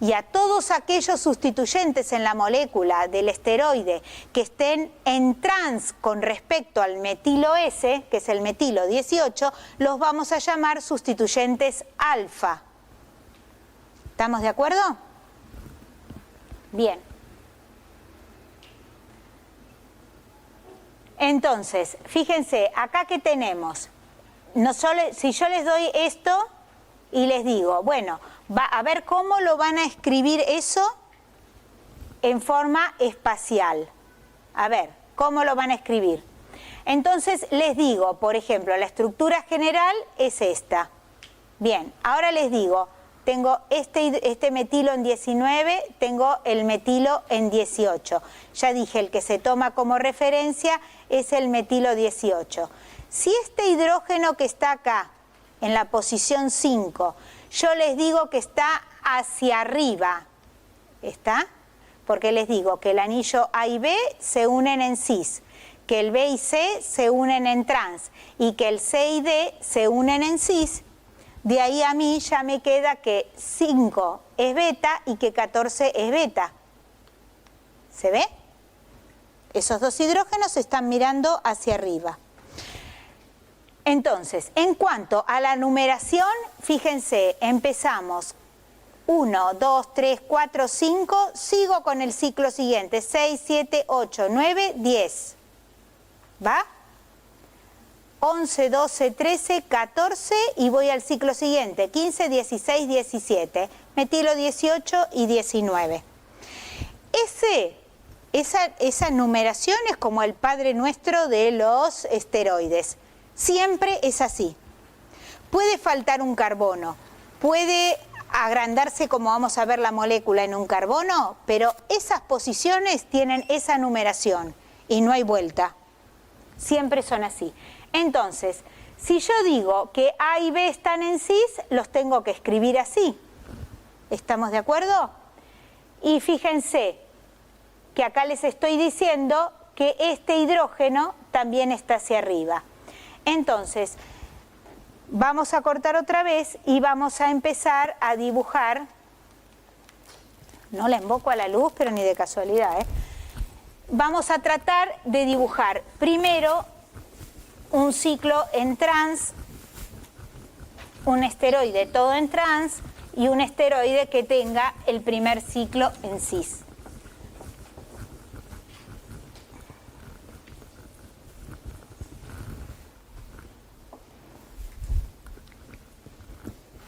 Y a todos aquellos sustituyentes en la molécula del esteroide que estén en trans con respecto al metilo S, que es el metilo 18, los vamos a llamar sustituyentes alfa. ¿Estamos de acuerdo? Bien. Entonces, fíjense, acá que tenemos, si yo les doy esto y les digo, bueno, a ver cómo lo van a escribir eso en forma espacial. A ver, ¿cómo lo van a escribir? Entonces les digo, por ejemplo, la estructura general es esta. Bien, ahora les digo, tengo este metilo en 19, tengo el metilo en 18. Ya dije, el que se toma como referencia es el metilo 18. Si este hidrógeno que está acá, en la posición 5, yo les digo que está hacia arriba, ¿está? Porque les digo que el anillo A y B se unen en cis, que el B y C se unen en trans y que el C y D se unen en cis. De ahí a mí ya me queda que 5 es beta y que 14 es beta. ¿Se ve? Esos dos hidrógenos están mirando hacia arriba. Entonces, en cuanto a la numeración, fíjense, empezamos 1, 2, 3, 4, 5, sigo con el ciclo siguiente, 6, 7, 8, 9, 10. ¿Va? 11, 12, 13, 14 y voy al ciclo siguiente, 15, 16, 17, metilo 18 y 19. Esa numeración es como el Padre Nuestro de los esteroides. Siempre es así. Puede faltar un carbono, puede agrandarse como vamos a ver la molécula en un carbono, pero esas posiciones tienen esa numeración y no hay vuelta. Siempre son así. Entonces, si yo digo que A y B están en cis, los tengo que escribir así. ¿Estamos de acuerdo? Y fíjense que acá les estoy diciendo que este hidrógeno también está hacia arriba. Entonces, vamos a cortar otra vez y vamos a empezar a dibujar. No la invoco a la luz, pero ni de casualidad, ¿eh? Vamos a tratar de dibujar primero un ciclo en trans, un esteroide todo en trans y un esteroide que tenga el primer ciclo en cis.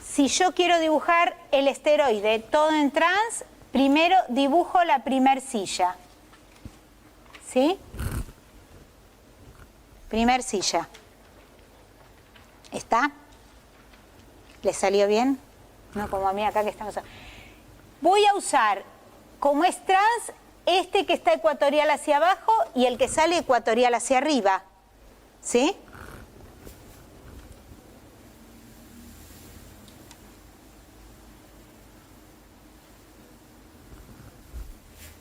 Si yo quiero dibujar el esteroide todo en trans, primero dibujo la primer silla. ¿Sí? Primer silla. ¿Está? ¿Le salió bien? No como a mí acá que estamos... Voy a usar, como es trans, este que está ecuatorial hacia abajo y el que sale ecuatorial hacia arriba. ¿Sí?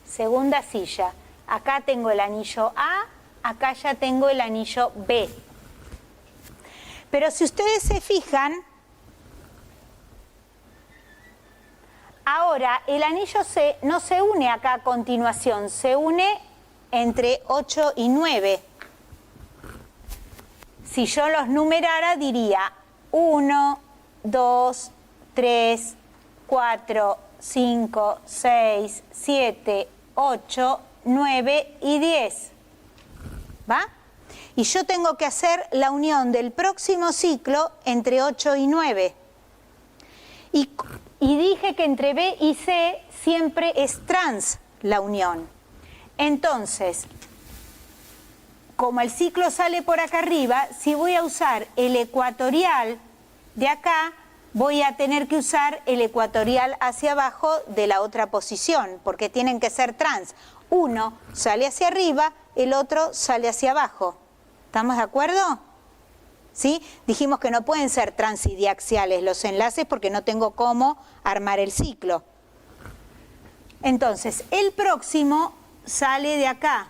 Segunda silla. Acá tengo el anillo A, acá ya tengo el anillo B. Pero si ustedes se fijan, ahora el anillo C no se une acá a continuación, se une entre 8 y 9. Si yo los numerara diría 1, 2, 3, 4, 5, 6, 7, 8, 9 y 10. ¿Va? Y yo tengo que hacer la unión del próximo ciclo entre 8 y 9. Y dije que entre B y C siempre es trans la unión. Entonces, como el ciclo sale por acá arriba, si voy a usar el ecuatorial de acá, voy a tener que usar el ecuatorial hacia abajo de la otra posición, porque tienen que ser trans. Uno sale hacia arriba, el otro sale hacia abajo. ¿Estamos de acuerdo? ¿Sí? Dijimos que no pueden ser transidiaxiales los enlaces porque no tengo cómo armar el ciclo. Entonces, el próximo sale de acá.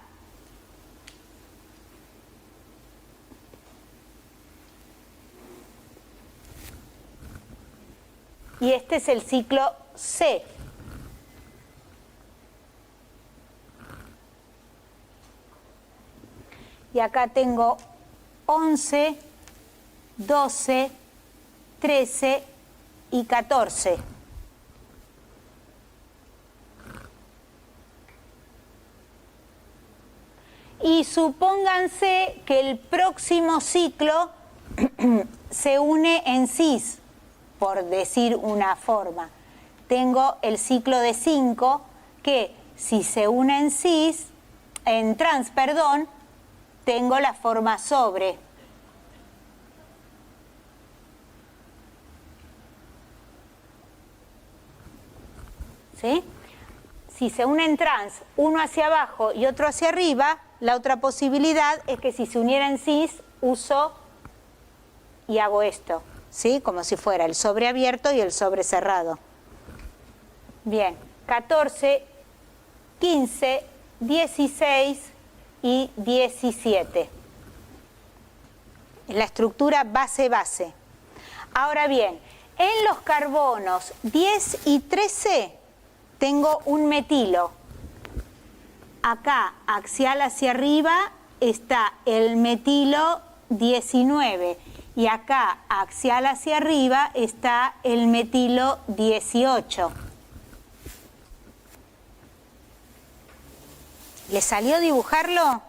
Y este es el ciclo C. Y acá tengo 11, 12, 13 y 14. Y supónganse que el próximo ciclo se une en cis, por decir una forma. Tengo el ciclo de 5 que si se une en cis, en trans, perdón, tengo la forma sobre. ¿Sí? Si se unen trans, uno hacia abajo y otro hacia arriba, la otra posibilidad es que si se uniera en cis, uso y hago esto, ¿sí? Como si fuera el sobre abierto y el sobre cerrado. Bien, 14, 15, 16 y 17. La estructura base-base. Ahora bien, en los carbonos 10 y 13 tengo un metilo. Acá, axial hacia arriba, está el metilo 19. Y acá, axial hacia arriba, está el metilo 18. ¿Le salió dibujarlo?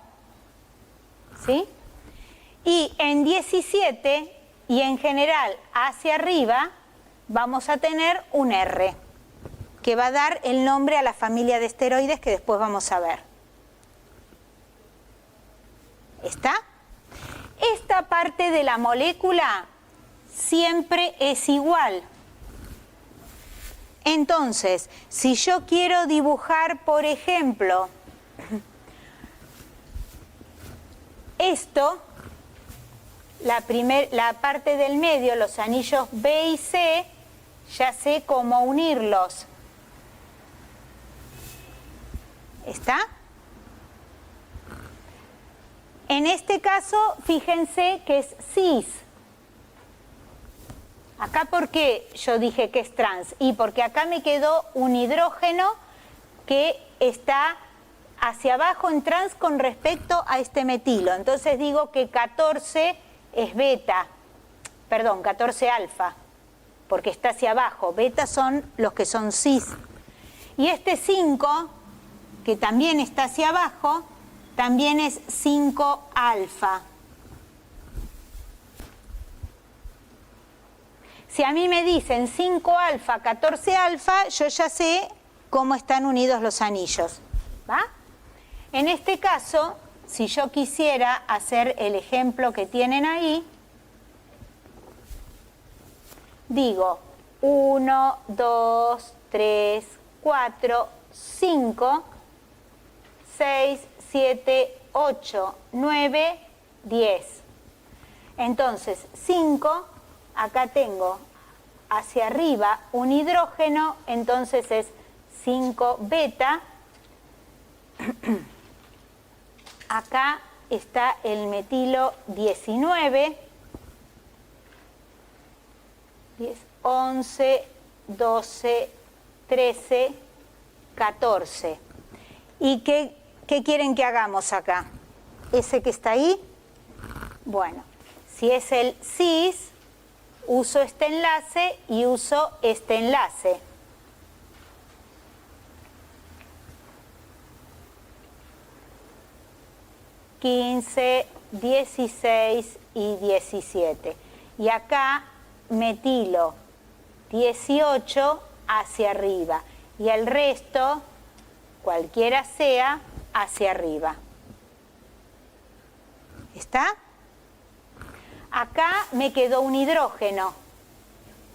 ¿Sí? Y en 17, y en general hacia arriba, vamos a tener un R, que va a dar el nombre a la familia de esteroides que después vamos a ver. ¿Está? Esta parte de la molécula siempre es igual. Entonces, si yo quiero dibujar, por ejemplo, esto, la parte del medio, los anillos B y C, ya sé cómo unirlos. ¿Está? En este caso, fíjense que es cis. Acá, ¿por qué yo dije que es trans? Y porque acá me quedó un hidrógeno que está hacia abajo en trans con respecto a este metilo. Entonces digo que 14 es beta, perdón, 14 alfa, porque está hacia abajo. Beta son los que son cis. Y este 5, que también está hacia abajo, también es 5 alfa. Si a mí me dicen 5 alfa, 14 alfa, yo ya sé cómo están unidos los anillos, ¿va? En este caso, si yo quisiera hacer el ejemplo que tienen ahí, digo 1, 2, 3, 4, 5, 6, 7, 8, 9, 10. Entonces, 5, acá tengo hacia arriba un hidrógeno, entonces es 5 beta. Acá está el metilo 19, 10, 11, 12, 13, 14. ¿Y qué quieren que hagamos acá? ¿Ese que está ahí? Bueno, si es el cis, uso este enlace y uso este enlace. ...15, 16 y 17. Y acá metilo 18 hacia arriba. Y el resto, cualquiera sea, hacia arriba. ¿Está? Acá me quedó un hidrógeno.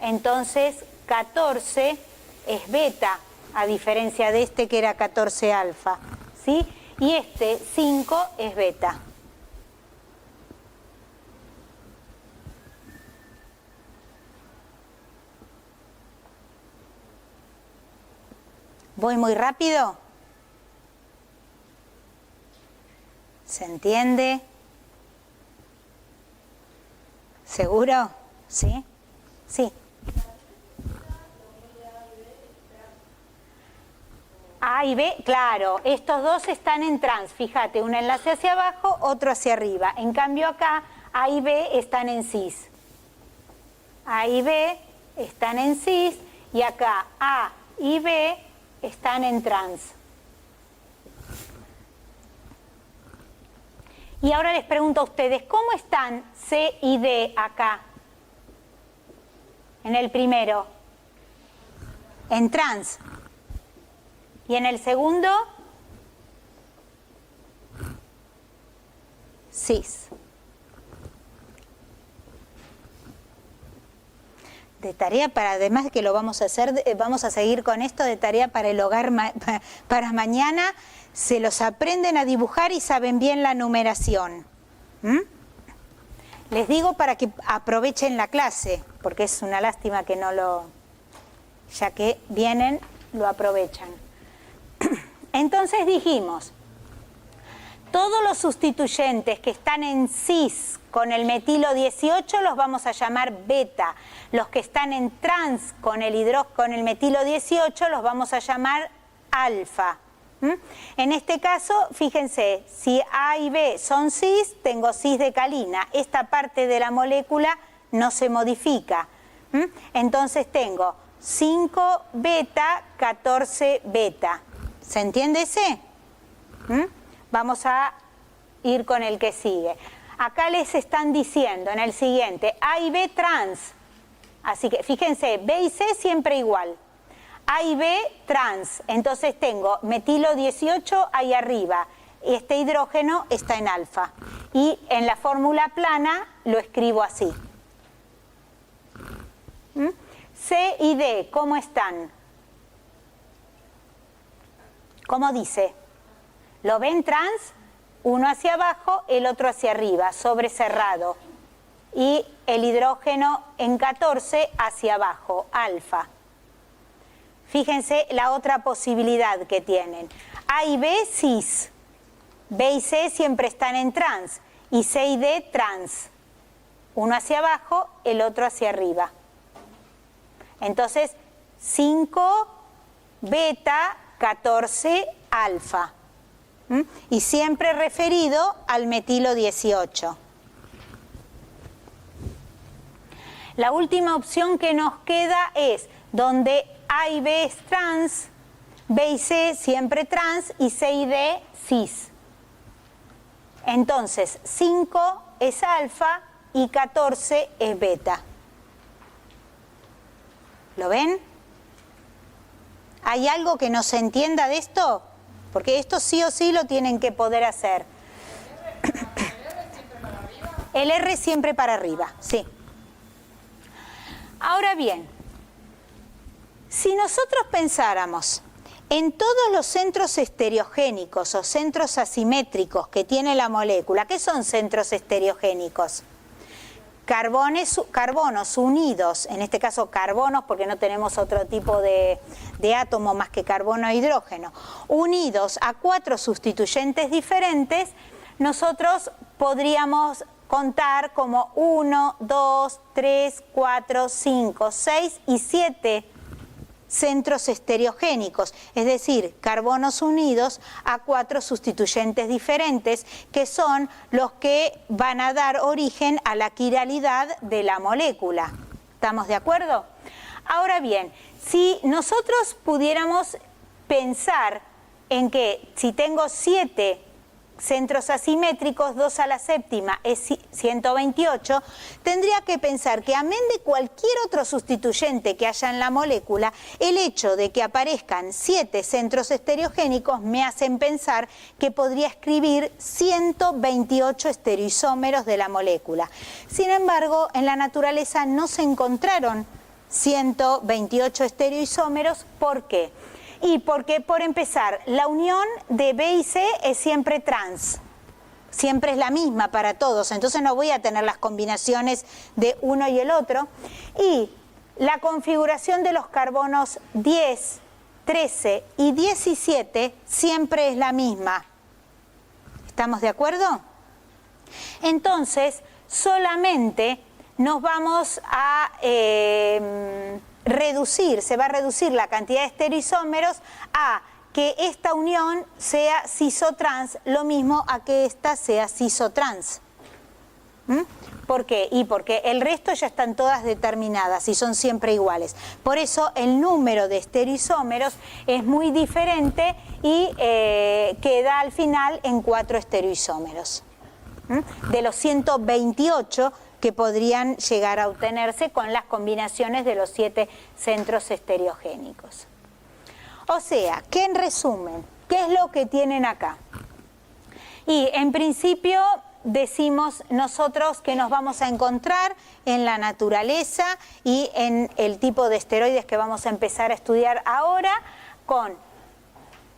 Entonces 14 es beta, a diferencia de este que era 14 alfa. ¿Sí? Y este 5 es beta. ¿Voy muy rápido? ¿Se entiende? ¿Seguro? ¿Sí? Sí. A y B, claro, estos dos están en trans, fíjate, un enlace hacia abajo, otro hacia arriba. En cambio acá, A y B están en cis. A y B están en cis y acá A y B están en trans. Y ahora les pregunto a ustedes, ¿cómo están C y D acá? En el primero. En trans. ¿Y en el segundo? Cis. De tarea para, además que lo vamos a hacer, vamos a seguir con esto de tarea para el hogar para mañana, se los aprenden a dibujar y saben bien la numeración. Les digo para que aprovechen la clase, porque es una lástima que no lo, ya que vienen, lo aprovechan. Entonces dijimos, todos los sustituyentes que están en cis con el metilo 18 los vamos a llamar beta. Los que están en trans con el metilo 18 los vamos a llamar alfa. En este caso, fíjense, si A y B son cis, tengo cis de calina. Esta parte de la molécula no se modifica. Entonces tengo 5 beta, 14 beta. ¿Se entiende ese? Vamos a ir con el que sigue. Acá les están diciendo en el siguiente, A y B trans. Así que fíjense, B y C siempre igual. A y B trans. Entonces tengo metilo 18 ahí arriba, este hidrógeno está en alfa. Y en la fórmula plana lo escribo así. C y D, ¿cómo están? ¿Cómo dice? ¿Lo ven trans? Uno hacia abajo, el otro hacia arriba, sobre cerrado. Y el hidrógeno en 14 hacia abajo, alfa. Fíjense la otra posibilidad que tienen. A y B, cis. B y C siempre están en trans. Y C y D, trans. Uno hacia abajo, el otro hacia arriba. Entonces, 5 beta, 14 alfa. Y siempre referido al metilo 18. La última opción que nos queda es donde A y B es trans, B y C siempre trans y C y D cis. Entonces 5 es alfa y 14 es beta. ¿Lo ven? ¿Hay algo que no se entienda de esto? Porque esto sí o sí lo tienen que poder hacer. El R siempre para arriba, sí. Ahora bien, si nosotros pensáramos en todos los centros estereogénicos o centros asimétricos que tiene la molécula, ¿qué son centros estereogénicos? Carbonos unidos, en este caso carbonos porque no tenemos otro tipo de átomo más que carbono e hidrógeno, unidos a 4 sustituyentes diferentes, nosotros podríamos contar como 1, 2, 3, 4, 5, 6 y 7 centros estereogénicos, es decir, carbonos unidos a 4 sustituyentes diferentes, que son los que van a dar origen a la quiralidad de la molécula. ¿Estamos de acuerdo? Ahora bien, si nosotros pudiéramos pensar en que si tengo 7 centros asimétricos, 2 a la séptima es 128, tendría que pensar que amén de cualquier otro sustituyente que haya en la molécula, el hecho de que aparezcan 7 centros estereogénicos me hacen pensar que podría escribir 128 estereoisómeros de la molécula. Sin embargo, en la naturaleza no se encontraron 128 estereoisómeros. ¿Por qué? Y porque, por empezar, la unión de B y C es siempre trans, siempre es la misma para todos, entonces no voy a tener las combinaciones de uno y el otro. Y la configuración de los carbonos 10, 13 y 17 siempre es la misma. ¿Estamos de acuerdo? Entonces, solamente nos vamos a se va a reducir la cantidad de estereoisómeros a que esta unión sea cisotrans, lo mismo a que esta sea cisotrans. ¿Por qué? Y porque el resto ya están todas determinadas y son siempre iguales. Por eso el número de estereoisómeros es muy diferente y queda al final en 4 estereoisómeros. De los 128 que podrían llegar a obtenerse con las combinaciones de los 7 centros estereogénicos. O sea, que en resumen, ¿qué es lo que tienen acá? Y en principio decimos nosotros que nos vamos a encontrar en la naturaleza y en el tipo de esteroides que vamos a empezar a estudiar ahora, con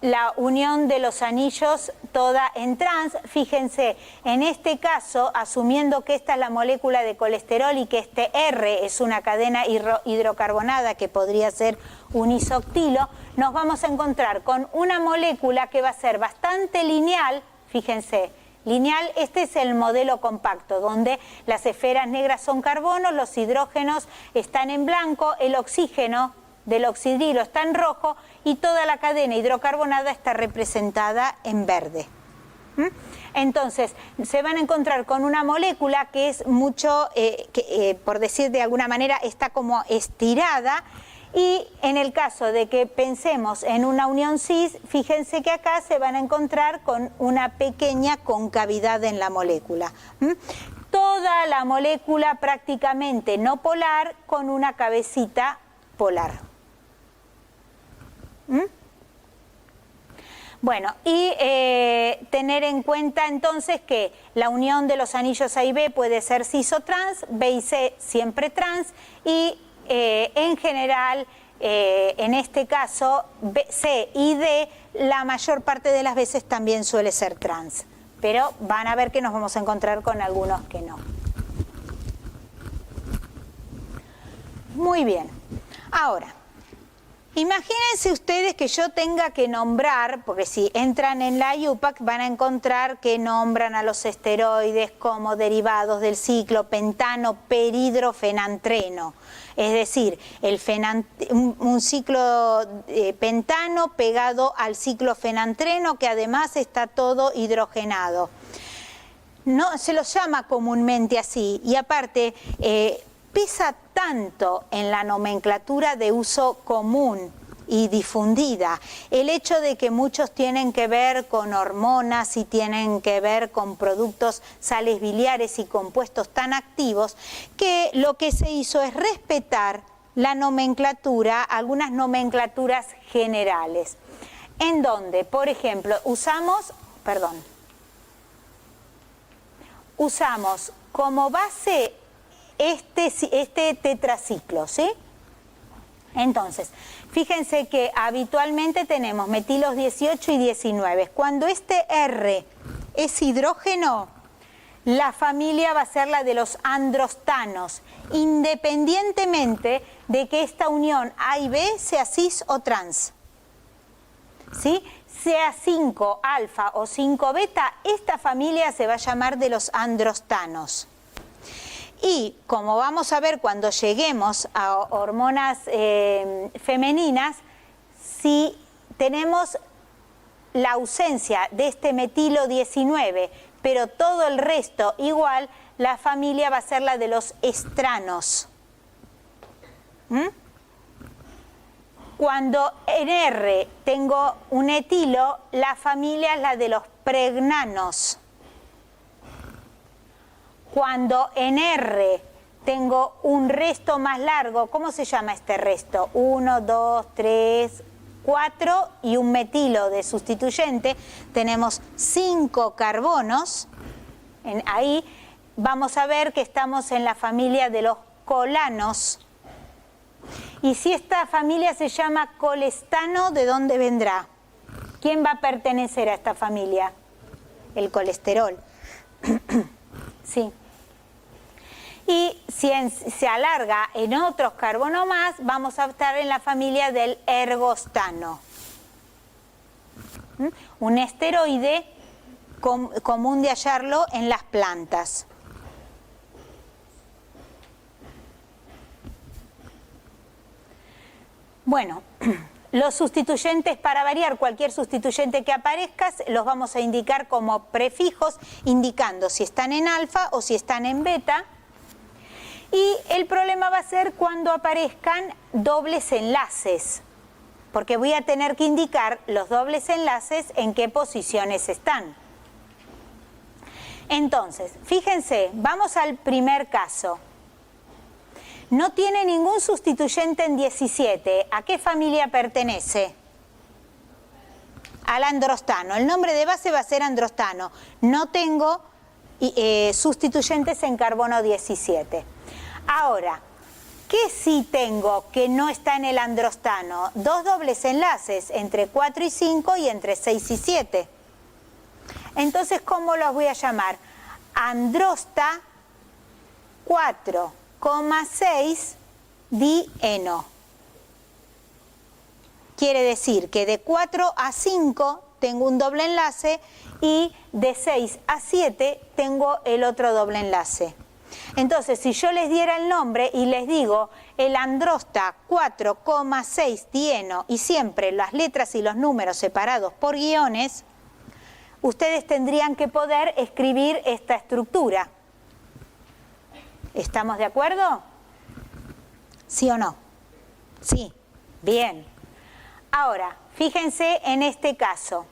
la unión de los anillos toda en trans. Fíjense, en este caso, asumiendo que esta es la molécula de colesterol y que este R es una cadena hidrocarbonada que podría ser un isoctilo, nos vamos a encontrar con una molécula que va a ser bastante lineal. Fíjense, lineal, este es el modelo compacto, donde las esferas negras son carbonos, los hidrógenos están en blanco, el oxígeno del oxidrilo está en rojo y toda la cadena hidrocarbonada está representada en verde. Entonces, se van a encontrar con una molécula que es mucho, por decir de alguna manera, está como estirada, y en el caso de que pensemos en una unión cis, fíjense que acá se van a encontrar con una pequeña concavidad en la molécula. Toda la molécula prácticamente no polar con una cabecita polar. Bueno, y tener en cuenta entonces que la unión de los anillos A y B puede ser cis o trans, B y C siempre trans, y en general, en este caso, C y D, la mayor parte de las veces también suele ser trans. Pero van a ver que nos vamos a encontrar con algunos que no. Muy bien. Ahora, imagínense ustedes que yo tenga que nombrar, porque si entran en la IUPAC van a encontrar que nombran a los esteroides como derivados del ciclo pentano-peridrofenantreno. Es decir, un ciclo pentano pegado al ciclo fenantreno que además está todo hidrogenado. No, se los llama comúnmente así y aparte pesa tanto en la nomenclatura de uso común y difundida el hecho de que muchos tienen que ver con hormonas y tienen que ver con productos sales biliares y compuestos tan activos que lo que se hizo es respetar la nomenclatura, algunas nomenclaturas generales, en donde, por ejemplo, usamos como base este tetraciclo, ¿sí? Entonces, fíjense que habitualmente tenemos metilos 18 y 19. Cuando este R es hidrógeno, la familia va a ser la de los androstanos, independientemente de que esta unión A y B sea cis o trans. ¿Sí? Sea 5 alfa o 5 beta, esta familia se va a llamar de los androstanos. Y como vamos a ver cuando lleguemos a hormonas femeninas, si tenemos la ausencia de este metilo 19, pero todo el resto igual, la familia va a ser la de los estranos. Cuando en R tengo un etilo, la familia es la de los pregnanos. Cuando en R tengo un resto más largo, ¿cómo se llama este resto? 1, 2, 3, 4 y un metilo de sustituyente. Tenemos 5 carbonos. Ahí vamos a ver que estamos en la familia de los colanos. Y si esta familia se llama colestano, ¿de dónde vendrá? ¿Quién va a pertenecer a esta familia? El colesterol. Sí. Y si se alarga en otros carbonos más, vamos a estar en la familia del ergostano. Un esteroide común de hallarlo en las plantas. Bueno, los sustituyentes, para variar cualquier sustituyente que aparezca, los vamos a indicar como prefijos, indicando si están en alfa o si están en beta. Y el problema va a ser cuando aparezcan dobles enlaces, porque voy a tener que indicar los dobles enlaces en qué posiciones están. Entonces, fíjense, vamos al primer caso. No tiene ningún sustituyente en 17. ¿A qué familia pertenece? Al androstano. El nombre de base va a ser androstano. No tengo sustituyentes en carbono 17. Ahora, ¿qué sí tengo que no está en el androstano? 2 dobles enlaces entre 4 y 5 y entre 6 y 7. Entonces, ¿cómo los voy a llamar? Androsta 4,6 dieno. Quiere decir que de 4 a 5 tengo un doble enlace y de 6 a 7 tengo el otro doble enlace. Entonces, si yo les diera el nombre y les digo el androsta 4,6 dieno y siempre las letras y los números separados por guiones, ustedes tendrían que poder escribir esta estructura. ¿Estamos de acuerdo? ¿Sí o no? Sí, bien. Ahora, fíjense en este caso.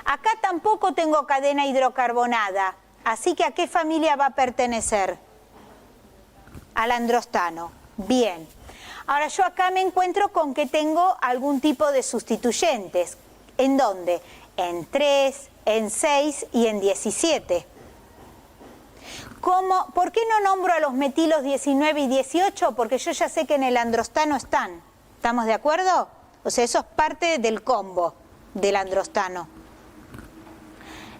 Acá tampoco tengo cadena hidrocarbonada, así que ¿a qué familia va a pertenecer? Al androstano. Bien. Ahora yo acá me encuentro con que tengo algún tipo de sustituyentes. ¿En dónde? En 3, en 6 y en 17. ¿Por qué no nombro a los metilos 19 y 18? Porque yo ya sé que en el androstano están. ¿Estamos de acuerdo? O sea, eso es parte del combo del androstano.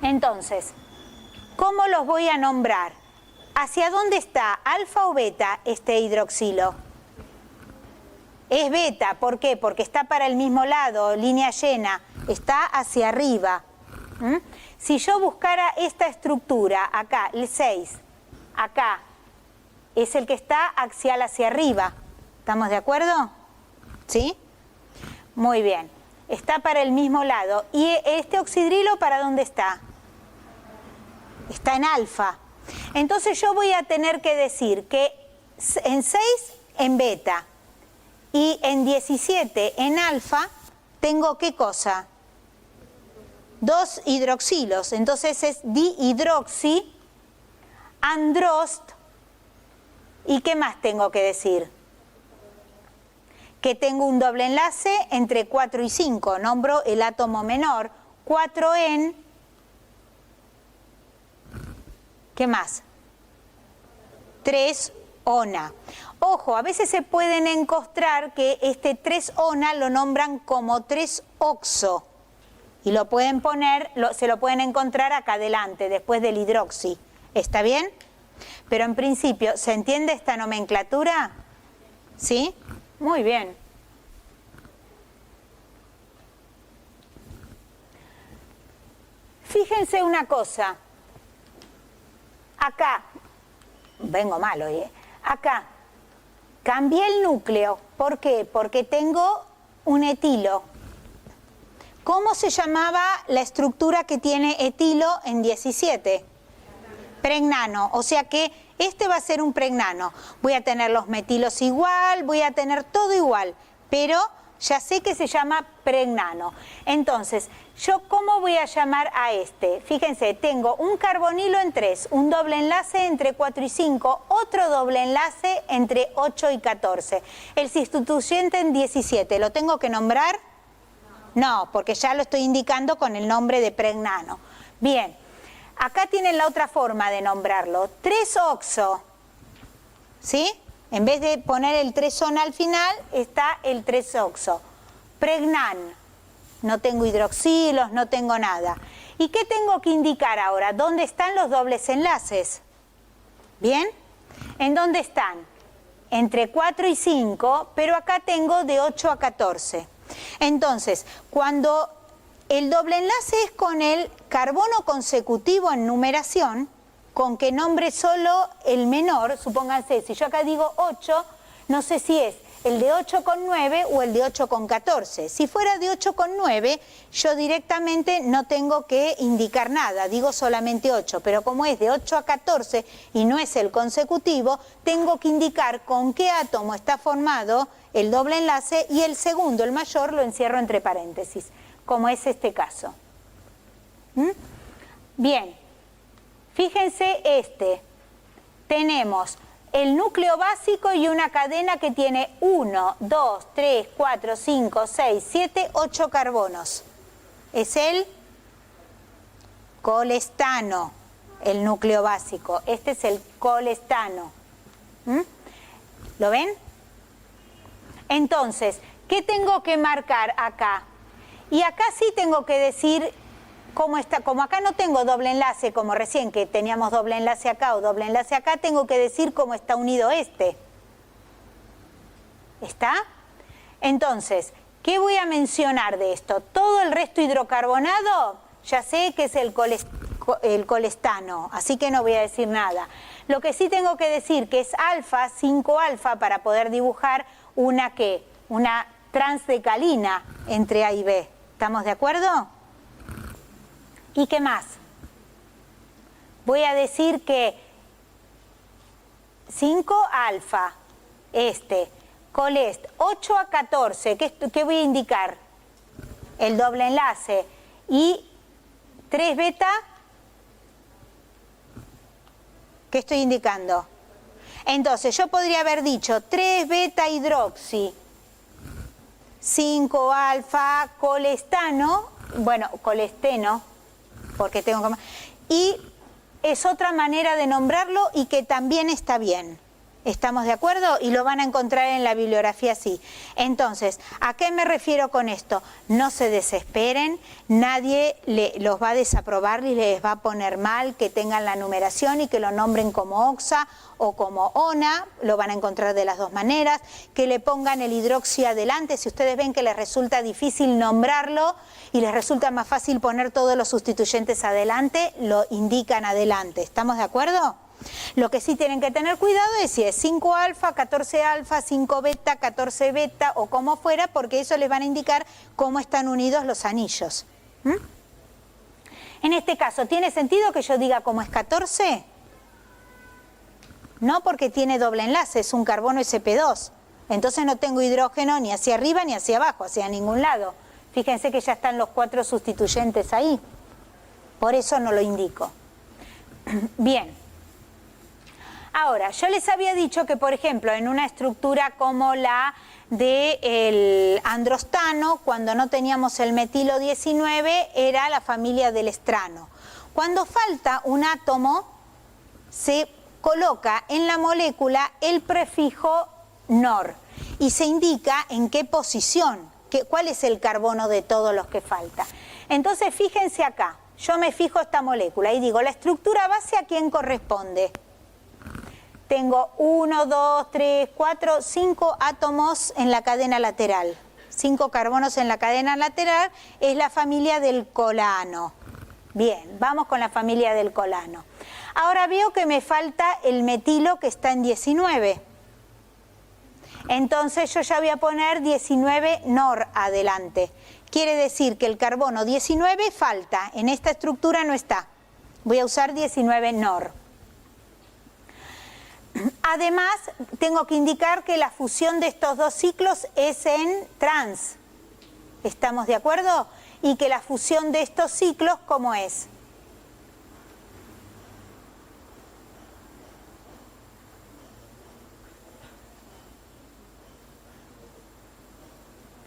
Entonces, ¿cómo los voy a nombrar? ¿Hacia dónde está, alfa o beta, este hidroxilo? Es beta, ¿por qué? Porque está para el mismo lado, línea llena, está hacia arriba. Si yo buscara esta estructura, acá, el 6, acá, es el que está axial hacia arriba. ¿Estamos de acuerdo? ¿Sí? Muy bien. Está para el mismo lado. ¿Y este oxidrilo para dónde está? Está en alfa. Entonces yo voy a tener que decir que en 6 en beta y en 17 en alfa tengo ¿qué cosa? 2 hidroxilos. Entonces es dihidroxi, androst. ¿Y qué más tengo que decir? Que tengo un doble enlace entre 4 y 5. Nombro el átomo menor. 4 en... ¿Qué más? 3-ona. Ojo, a veces se pueden encontrar que este 3-ona lo nombran como 3-oxo. Y lo pueden poner, se lo pueden encontrar acá adelante, después del hidroxi. ¿Está bien? Pero en principio, ¿se entiende esta nomenclatura? ¿Sí? Muy bien. Fíjense una cosa. Acá, vengo mal hoy, acá, cambié el núcleo. ¿Por qué? Porque tengo un etilo. ¿Cómo se llamaba la estructura que tiene etilo en 17? Pregnano, o sea que este va a ser un pregnano. Voy a tener los metilos igual, voy a tener todo igual, pero ya sé que se llama pregnano. Entonces, ¿yo cómo voy a llamar a este? Fíjense, tengo un carbonilo en 3, un doble enlace entre 4 y 5, otro doble enlace entre 8 y 14. El sustituyente en 17, ¿lo tengo que nombrar? No, porque ya lo estoy indicando con el nombre de pregnano. Bien, acá tienen la otra forma de nombrarlo, 3-oxo, ¿sí? En vez de poner el 3-ona al final, está el 3-oxo. Pregnan, no tengo hidroxilos, no tengo nada. ¿Y qué tengo que indicar ahora? ¿Dónde están los dobles enlaces? ¿Bien? ¿En dónde están? Entre 4 y 5, pero acá tengo de 8 a 14. Entonces, cuando el doble enlace es con el carbono consecutivo en numeración, con que nombre solo el menor, supónganse, si yo acá digo 8, no sé si es el de 8 con 9 o el de 8 con 14. Si fuera de 8 con 9, yo directamente no tengo que indicar nada, digo solamente 8, pero como es de 8 a 14 y no es el consecutivo, tengo que indicar con qué átomo está formado el doble enlace y el segundo, el mayor, lo encierro entre paréntesis, como es este caso. Bien, fíjense tenemos el núcleo básico y una cadena que tiene 1, 2, 3, 4, 5, 6, 7, 8 carbonos. Es el colestano, el núcleo básico. Este es el colestano. ¿Lo ven? Entonces, ¿qué tengo que marcar acá? Y acá sí tengo que decir cómo está. Como acá no tengo doble enlace, como recién que teníamos doble enlace acá o doble enlace acá, tengo que decir cómo está unido este. ¿Está? Entonces, ¿qué voy a mencionar de esto? Todo el resto hidrocarbonado, ya sé que es el colestano, así que no voy a decir nada. Lo que sí tengo que decir que es alfa, 5 alfa, para poder dibujar una transdecalina entre A y B. ¿Estamos de acuerdo? ¿Y qué más? Voy a decir que 5 alfa, colest, 8 a 14, ¿qué voy a indicar? El doble enlace. Y 3 beta, ¿qué estoy indicando? Entonces yo podría haber dicho 3 beta hidroxi, 5 alfa colestano bueno, colesteno, porque tengo que... Y es otra manera de nombrarlo y que también está bien. ¿Estamos de acuerdo? Y lo van a encontrar en la bibliografía así. Entonces, ¿a qué me refiero con esto? No se desesperen, nadie los va a desaprobar y les va a poner mal que tengan la numeración y que lo nombren como oxa o como ona, lo van a encontrar de las dos maneras, que le pongan el hidroxi adelante, si ustedes ven que les resulta difícil nombrarlo y les resulta más fácil poner todos los sustituyentes adelante, lo indican adelante. ¿Estamos de acuerdo? Lo que sí tienen que tener cuidado es si es 5 alfa, 14 alfa, 5 beta, 14 beta o como fuera, porque eso les van a indicar cómo están unidos los anillos. En este caso, ¿tiene sentido que yo diga cómo es 14? No, porque tiene doble enlace, es un carbono sp2. Entonces no tengo hidrógeno ni hacia arriba ni hacia abajo, hacia ningún lado. Fíjense que ya están los 4 sustituyentes ahí. Por eso no lo indico. Bien. Ahora, yo les había dicho que, por ejemplo, en una estructura como la del androstano, cuando no teníamos el metilo 19, era la familia del estrano. Cuando falta un átomo, se coloca en la molécula el prefijo NOR y se indica en qué posición, cuál es el carbono de todos los que falta. Entonces, fíjense acá, yo me fijo esta molécula y digo, la estructura base a quién corresponde. Tengo 1, 2, 3, 4, 5 átomos en la cadena lateral. 5 carbonos en la cadena lateral es la familia del colano. Bien, vamos con la familia del colano. Ahora veo que me falta el metilo que está en 19. Entonces yo ya voy a poner 19 NOR adelante. Quiere decir que el carbono 19 falta, en esta estructura no está. Voy a usar 19 NOR. Además, tengo que indicar que la fusión de estos dos ciclos es en trans. ¿Estamos de acuerdo? Y que la fusión de estos ciclos, ¿cómo es?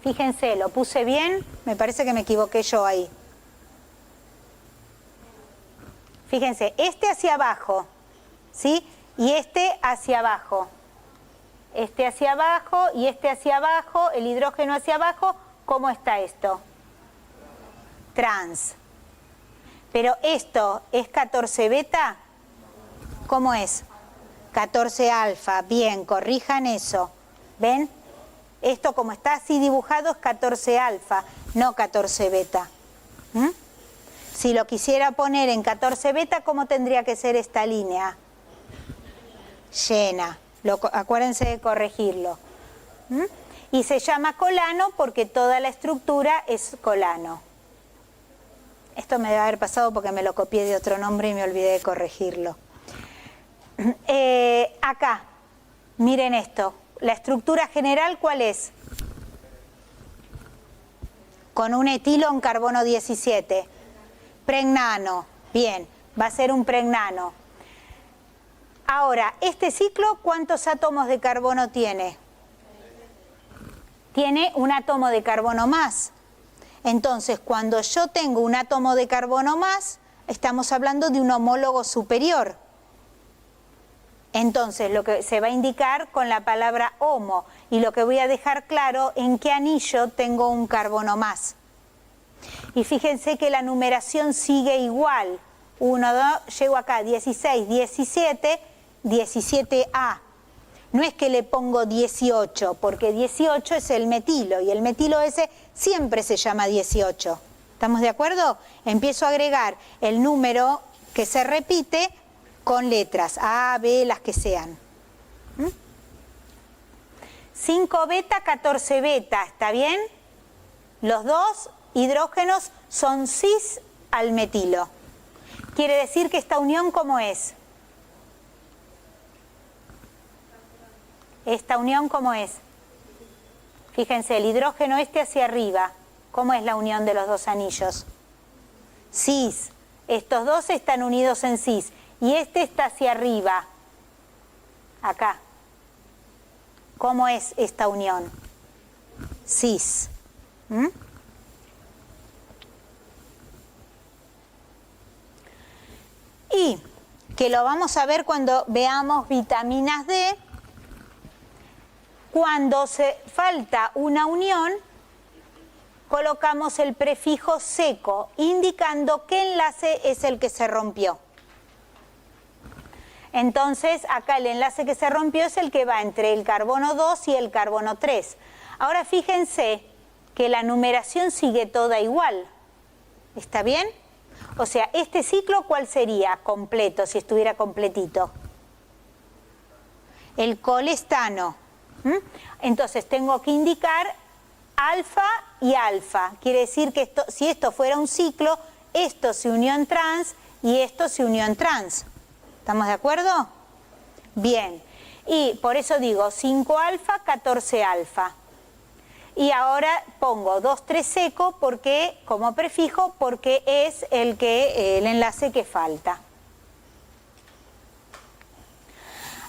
Fíjense, lo puse bien, me parece que me equivoqué yo ahí. Fíjense, este hacia abajo, ¿sí? Y este hacia abajo. Este hacia abajo y este hacia abajo, el hidrógeno hacia abajo, ¿cómo está esto? Trans. Pero esto es 14 beta, ¿cómo es? 14 alfa, bien, corrijan eso. ¿Ven? Esto como está así dibujado es 14 alfa, no 14 beta. Si lo quisiera poner en 14 beta, ¿cómo tendría que ser esta línea? Llena. Acuérdense de corregirlo. Y se llama colano porque toda la estructura es colano. Esto me debe haber pasado porque me lo copié de otro nombre y me olvidé de corregirlo. Acá, miren esto. La estructura general, ¿cuál es? Con un etilo en carbono 17. Pregnano. Bien, va a ser un pregnano. Ahora, este ciclo, ¿cuántos átomos de carbono tiene? Tiene un átomo de carbono más. Entonces, cuando yo tengo un átomo de carbono más, estamos hablando de un homólogo superior. Entonces, lo que se va a indicar con la palabra homo, y lo que voy a dejar claro en qué anillo tengo un carbono más. Y fíjense que la numeración sigue igual. 1, 2, llego acá, 16, 17, 17A. No es que le pongo 18, porque 18 es el metilo, y el metilo ese siempre se llama 18. ¿Estamos de acuerdo? Empiezo a agregar el número que se repite con letras, A, B, las que sean. 5 beta, 14 beta, ¿está bien? Los dos hidrógenos son cis al metilo. Quiere decir que esta unión, ¿cómo es? Esta unión, ¿cómo es? Fíjense, el hidrógeno este hacia arriba, ¿cómo es la unión de los dos anillos? Cis. Estos dos están unidos en cis. Y este está hacia arriba, acá. ¿Cómo es esta unión? Cis. que lo vamos a ver cuando veamos vitaminas D. Cuando se falta una unión, colocamos el prefijo seco, indicando qué enlace es el que se rompió. Entonces, acá el enlace que se rompió es el que va entre el carbono 2 y el carbono 3. Ahora fíjense que la numeración sigue toda igual. ¿Está bien? O sea, este ciclo, ¿cuál sería completo, si estuviera completito? El colestano. Entonces, tengo que indicar alfa y alfa. Quiere decir que si esto fuera un ciclo, esto se unió en trans y esto se unió en trans. ¿Estamos de acuerdo? Bien. Y por eso digo 5 alfa, 14 alfa. Y ahora pongo 2,3 seco porque, como prefijo, porque es el enlace que falta.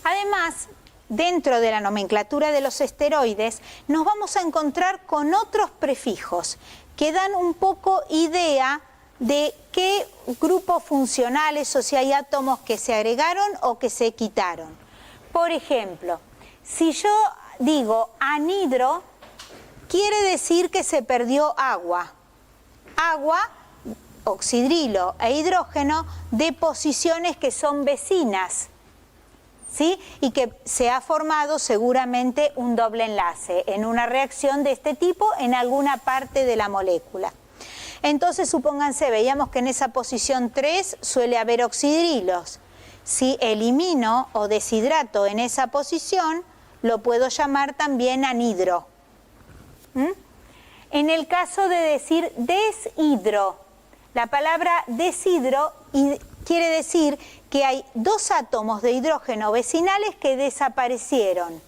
Además, dentro de la nomenclatura de los esteroides, nos vamos a encontrar con otros prefijos que dan un poco idea de qué grupos funcionales o si hay átomos que se agregaron o que se quitaron. Por ejemplo, si yo digo anhidro, quiere decir que se perdió agua. Agua, oxidrilo e hidrógeno de posiciones que son vecinas, ¿sí? Y que se ha formado seguramente un doble enlace en una reacción de este tipo en alguna parte de la molécula. Entonces, supónganse, veíamos que en esa posición 3 suele haber oxidrilos. Si elimino o deshidrato en esa posición, lo puedo llamar también anhidro. En el caso de decir deshidro, la palabra deshidro quiere decir que hay 2 átomos de hidrógeno vecinales que desaparecieron,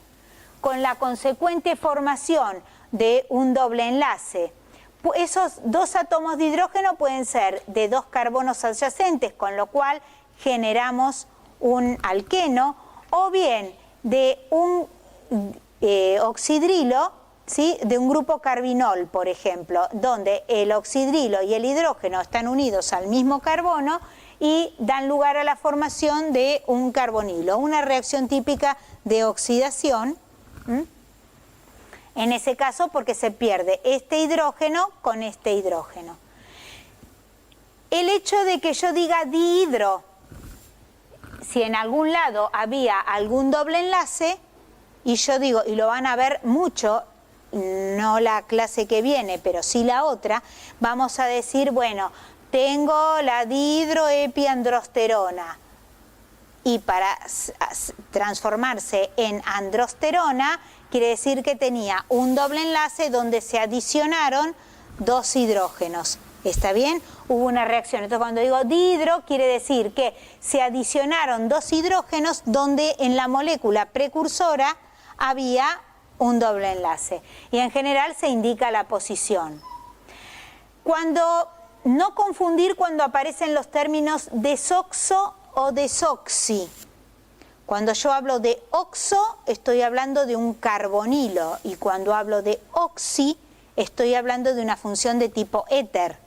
con la consecuente formación de un doble enlace. Esos 2 átomos de hidrógeno pueden ser de 2 carbonos adyacentes, con lo cual generamos un alqueno, o bien de un oxidrilo, ¿sí? De un grupo carbinol, por ejemplo, donde el oxidrilo y el hidrógeno están unidos al mismo carbono y dan lugar a la formación de un carbonilo, una reacción típica de oxidación. En ese caso, porque se pierde este hidrógeno con este hidrógeno. El hecho de que yo diga dihidro, si en algún lado había algún doble enlace, y yo digo, y lo van a ver mucho, no la clase que viene, pero sí la otra, vamos a decir, bueno, tengo la dihidroepiandrosterona, y para transformarse en androsterona, quiere decir que tenía un doble enlace donde se adicionaron 2 hidrógenos. ¿Está bien? Hubo una reacción. Entonces, cuando digo dihidro, quiere decir que se adicionaron 2 hidrógenos donde en la molécula precursora había un doble enlace. Y en general se indica la posición. No confundir cuando aparecen los términos desoxo o desoxi. Cuando yo hablo de oxo, estoy hablando de un carbonilo, y cuando hablo de oxi, estoy hablando de una función de tipo éter.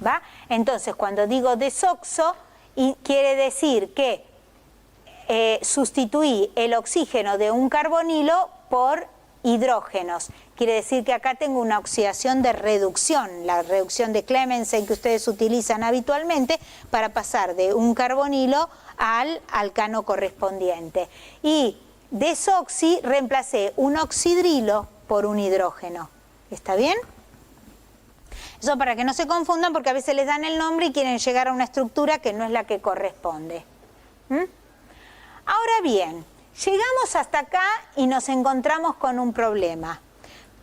¿Va? Entonces, cuando digo desoxo, quiere decir que sustituí el oxígeno de un carbonilo por hidrógenos. Quiere decir que acá tengo una oxidación de reducción, la reducción de Clemmensen que ustedes utilizan habitualmente para pasar de un carbonilo al alcano correspondiente. Y desoxi, reemplacé un oxidrilo por un hidrógeno. ¿Está bien? Eso para que no se confundan, porque a veces les dan el nombre y quieren llegar a una estructura que no es la que corresponde. Ahora bien, llegamos hasta acá y nos encontramos con un problema.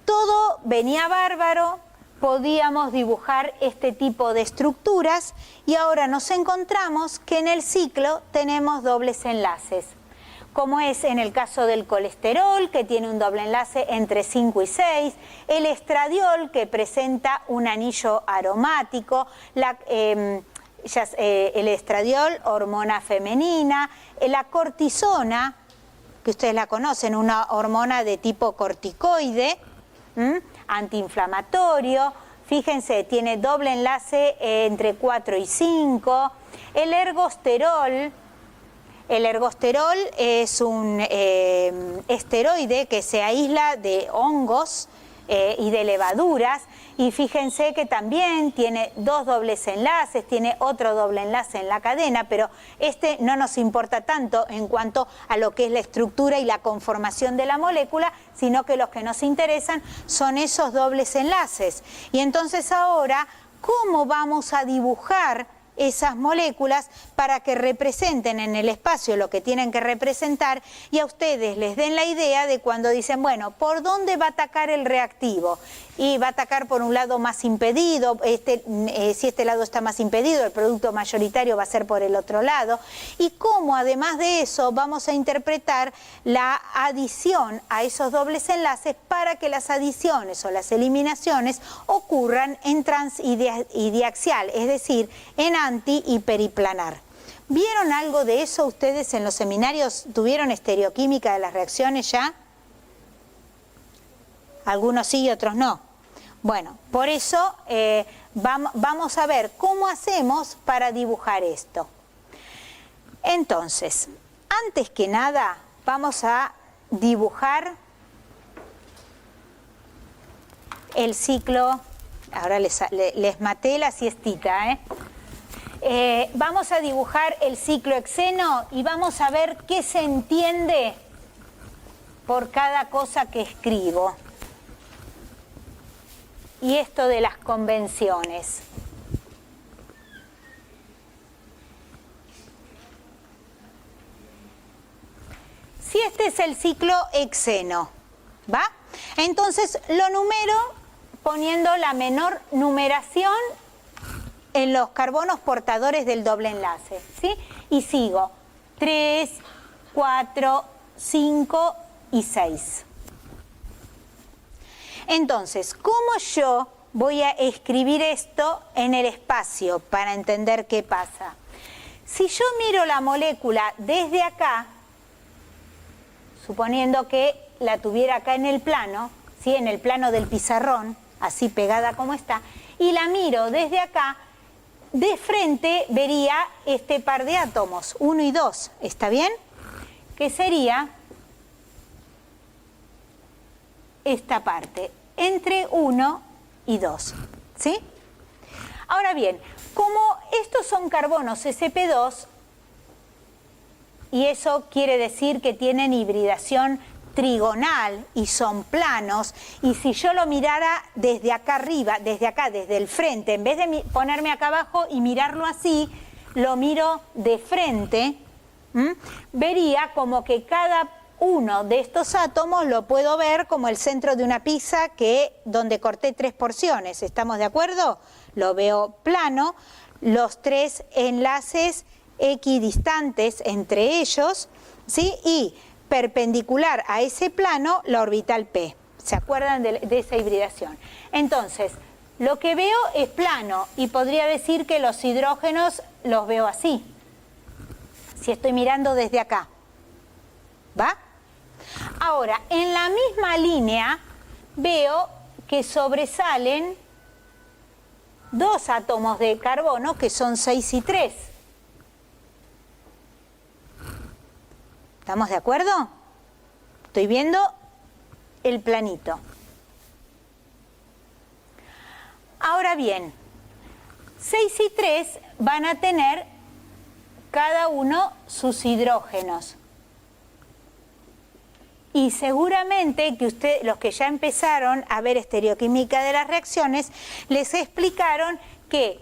Todo venía bárbaro, podíamos dibujar este tipo de estructuras y ahora nos encontramos que en el ciclo tenemos dobles enlaces, como es en el caso del colesterol, que tiene un doble enlace entre 5 y 6, el estradiol, que presenta un anillo aromático, el estradiol, hormona femenina, la cortisona, que ustedes la conocen, una hormona de tipo corticoide, antiinflamatorio. Fíjense, tiene doble enlace entre 4 y 5, El ergosterol es un esteroide que se aísla de hongos y de levaduras, y fíjense que también tiene 2 dobles enlaces, tiene otro doble enlace en la cadena, pero este no nos importa tanto en cuanto a lo que es la estructura y la conformación de la molécula, sino que los que nos interesan son esos dobles enlaces. Y entonces ahora, ¿cómo vamos a dibujar esas moléculas para que representen en el espacio lo que tienen que representar y a ustedes les den la idea de cuando dicen, bueno, ¿por dónde va a atacar el reactivo? Y va a atacar por un lado más impedido, si este lado está más impedido, el producto mayoritario va a ser por el otro lado, y cómo además de eso vamos a interpretar la adición a esos dobles enlaces para que las adiciones o las eliminaciones ocurran en trans y diaxial, es decir, en anti y periplanar. ¿Vieron algo de eso ustedes en los seminarios? ¿Tuvieron estereoquímica de las reacciones ya? Algunos sí y otros no. Bueno, por eso vamos a ver cómo hacemos para dibujar esto. Entonces, antes que nada, vamos a dibujar el ciclo. Ahora les maté la siestita, vamos a dibujar el ciclo hexeno y vamos a ver qué se entiende por cada cosa que escribo. Y esto de las convenciones. Si este es el ciclo hexeno, ¿va? Entonces lo numero poniendo la menor numeración en los carbonos portadores del doble enlace, ¿sí? Y sigo 3, 4, 5 y 6. Entonces, ¿cómo yo voy a escribir esto en el espacio para entender qué pasa? Si yo miro la molécula desde acá, suponiendo que la tuviera acá en el plano, ¿sí? En el plano del pizarrón, así pegada como está, y la miro desde acá, de frente vería este par de átomos, 1 y 2, ¿está bien? Que sería esta parte, entre 1 y 2, ¿sí? Ahora bien, como estos son carbonos sp2, y eso quiere decir que tienen hibridación trigonal y son planos, y si yo lo mirara desde acá arriba, desde acá, desde el frente, en vez de ponerme acá abajo y mirarlo así, lo miro de frente, vería como que cada uno de estos átomos lo puedo ver como el centro de una pizza donde corté 3 porciones, ¿estamos de acuerdo? Lo veo plano, los 3 enlaces equidistantes entre ellos, ¿sí? Y perpendicular a ese plano la orbital P. ¿Se acuerdan de esa hibridación? Entonces, lo que veo es plano y podría decir que los hidrógenos los veo así, si estoy mirando desde acá. ¿Va? Ahora, en la misma línea veo que sobresalen 2 átomos de carbono que son 6 y 3. ¿Estamos de acuerdo? Estoy viendo el planito. Ahora bien, 6 y 3 van a tener cada uno sus hidrógenos. Y seguramente que los que ya empezaron a ver estereoquímica de las reacciones, les explicaron que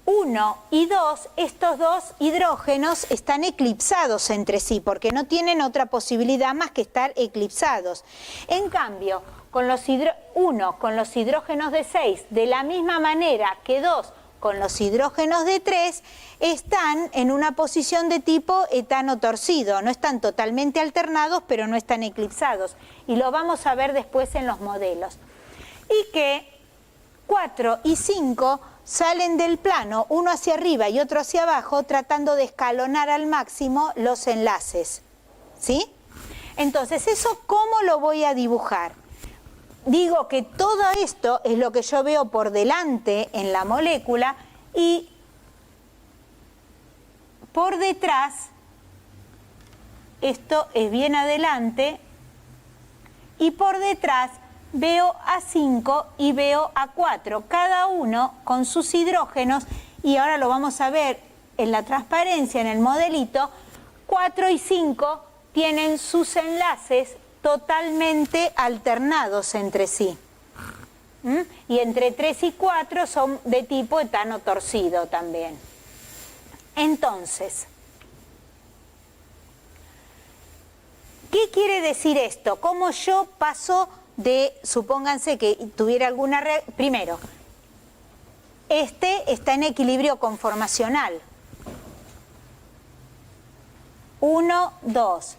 1 y 2, estos 2 hidrógenos están eclipsados entre sí, porque no tienen otra posibilidad más que estar eclipsados. En cambio, con los 1 con los hidrógenos de 6, de la misma manera que 2 con los hidrógenos de 3, están en una posición de tipo etano torcido. No están totalmente alternados, pero no están eclipsados. Y lo vamos a ver después en los modelos. Y que 4 y 5 salen del plano, uno hacia arriba y otro hacia abajo, tratando de escalonar al máximo los enlaces. ¿Sí? Entonces, ¿eso cómo lo voy a dibujar? Digo que todo esto es lo que yo veo por delante en la molécula y por detrás, esto es bien adelante, y por detrás veo A5 y veo A4, cada uno con sus hidrógenos, y ahora lo vamos a ver en la transparencia, en el modelito. 4 y 5 tienen sus enlaces totalmente alternados entre sí. Y entre 3 y 4 son de tipo etano torcido también. Entonces, ¿qué quiere decir esto? ¿Cómo yo paso de, supónganse que tuviera alguna... Primero, este está en equilibrio conformacional. 1, 2,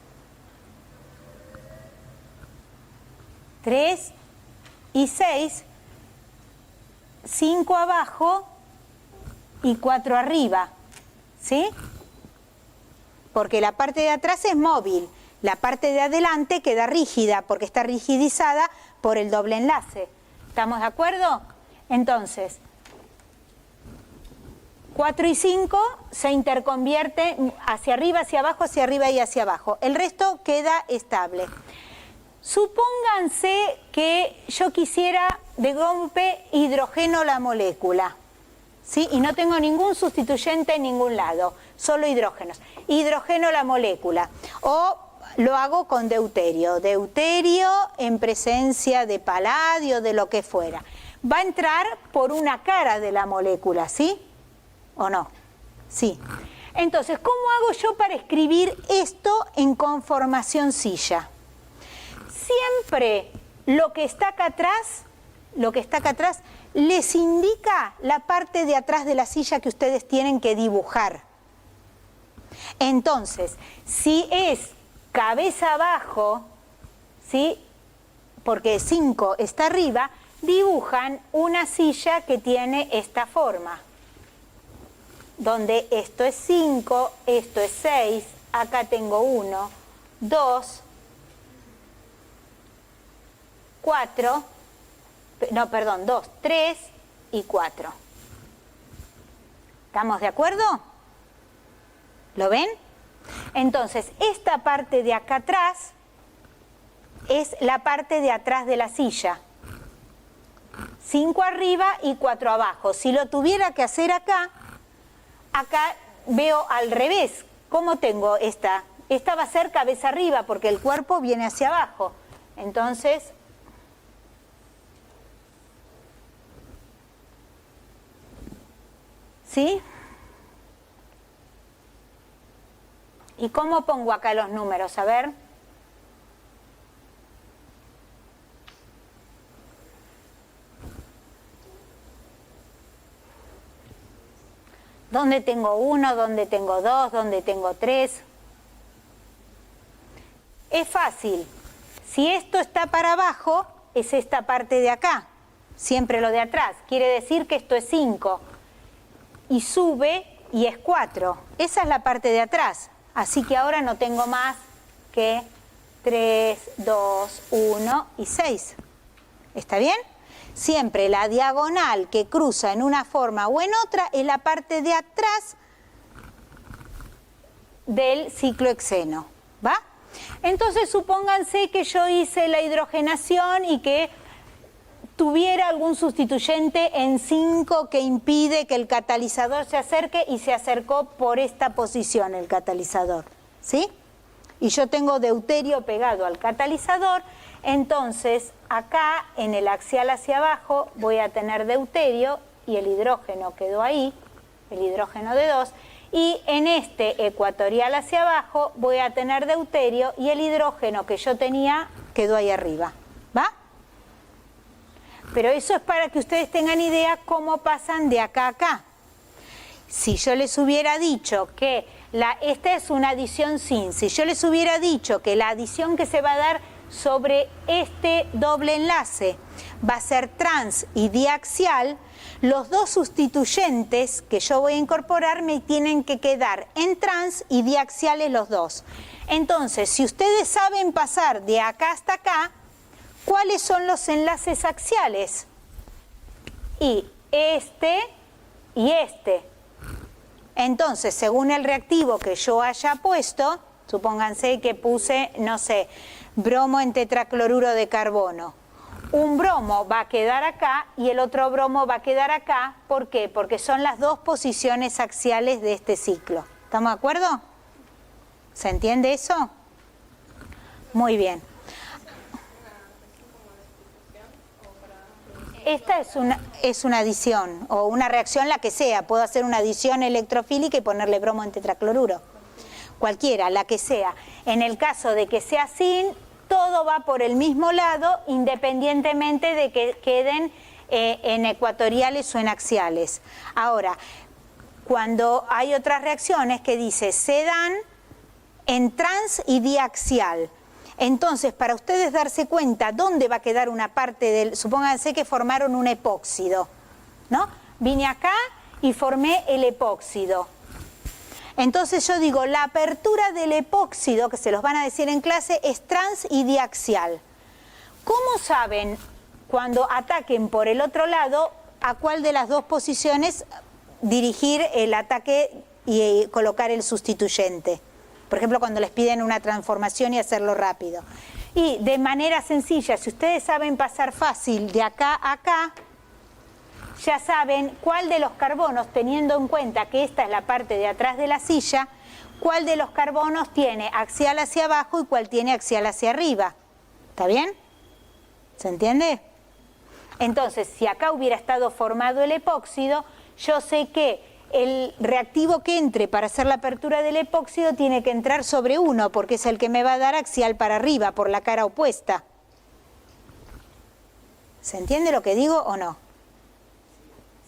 3 y 6, 5 abajo y 4 arriba, ¿sí? Porque la parte de atrás es móvil, la parte de adelante queda rígida porque está rigidizada por el doble enlace. ¿Estamos de acuerdo? Entonces, 4 y 5 se interconvierten hacia arriba y hacia abajo. El resto queda estable. Supónganse que yo quisiera de golpe hidrogeno la molécula, ¿sí? Y no tengo ningún sustituyente en ningún lado, solo hidrógenos. Hidrogeno la molécula. O lo hago con deuterio. Deuterio en presencia de paladio, de lo que fuera. Va a entrar por una cara de la molécula, ¿sí? ¿O no? Sí. Entonces, ¿cómo hago yo para escribir esto en conformación silla? Siempre lo que está acá atrás, les indica la parte de atrás de la silla que ustedes tienen que dibujar. Entonces, si es cabeza abajo, ¿sí? Porque 5 está arriba, dibujan una silla que tiene esta forma. Donde esto es 5, esto es 6, acá tengo 1, 2, 4, no, perdón, 2, 3 y 4. ¿Estamos de acuerdo? ¿Lo ven? Entonces, esta parte de acá atrás es la parte de atrás de la silla. 5 arriba y 4 abajo. Si lo tuviera que hacer acá, acá veo al revés. ¿Cómo tengo esta? Esta va a ser cabeza arriba porque el cuerpo viene hacia abajo. Entonces, ¿sí? ¿Y cómo pongo acá los números? A ver. ¿Dónde tengo 1? ¿Dónde tengo 2? ¿Dónde tengo 3? Es fácil. Si esto está para abajo, es esta parte de acá. Siempre lo de atrás. Quiere decir que esto es 5. Y sube y es 4. Esa es la parte de atrás. Así que ahora no tengo más que 3, 2, 1 y 6. ¿Está bien? Siempre la diagonal que cruza en una forma o en otra es la parte de atrás del ciclohexeno. ¿Va? Entonces supónganse que yo hice la hidrogenación y que tuviera algún sustituyente en 5 que impide que el catalizador se acerque y se acercó por esta posición el catalizador, ¿sí? Y yo tengo deuterio pegado al catalizador, entonces acá en el axial hacia abajo voy a tener deuterio y el hidrógeno quedó ahí, el hidrógeno de 2, y en este ecuatorial hacia abajo voy a tener deuterio y el hidrógeno que yo tenía quedó ahí arriba, ¿va? Pero eso es para que ustedes tengan idea cómo pasan de acá a acá. Si yo les hubiera dicho que esta es una adición sin, si yo les hubiera dicho que la adición que se va a dar sobre este doble enlace va a ser trans y diaxial, los dos sustituyentes que yo voy a incorporar me tienen que quedar en trans y diaxiales los dos. Entonces, si ustedes saben pasar de acá hasta acá, ¿cuáles son los enlaces axiales? Y este y este. Entonces, según el reactivo que yo haya puesto, supónganse que puse, no sé, bromo en tetracloruro de carbono. Un bromo va a quedar acá y el otro bromo va a quedar acá. ¿Por qué? Porque son las dos posiciones axiales de este ciclo. ¿Estamos de acuerdo? ¿Se entiende eso? Muy bien. Esta es una adición o una reacción, la que sea. Puedo hacer una adición electrofílica y ponerle bromo en tetracloruro. Cualquiera, la que sea. En el caso de que sea sin, todo va por el mismo lado, independientemente de que queden en ecuatoriales o en axiales. Ahora, cuando hay otras reacciones que dice se dan en trans y diaxial. Entonces, para ustedes darse cuenta dónde va a quedar una parte del... Supónganse que formaron un epóxido, ¿no? Vine acá y formé el epóxido. Entonces yo digo, la apertura del epóxido, que se los van a decir en clase, es trans y diaxial. ¿Cómo saben cuando ataquen por el otro lado a cuál de las dos posiciones dirigir el ataque y colocar el sustituyente? Por ejemplo, cuando les piden una transformación y hacerlo rápido. Y de manera sencilla, si ustedes saben pasar fácil de acá a acá, ya saben cuál de los carbonos, teniendo en cuenta que esta es la parte de atrás de la silla, cuál de los carbonos tiene axial hacia abajo y cuál tiene axial hacia arriba. ¿Está bien? ¿Se entiende? Entonces, si acá hubiera estado formado el epóxido, yo sé que el reactivo que entre para hacer la apertura del epóxido tiene que entrar sobre 1, porque es el que me va a dar axial para arriba, por la cara opuesta. ¿Se entiende lo que digo o no?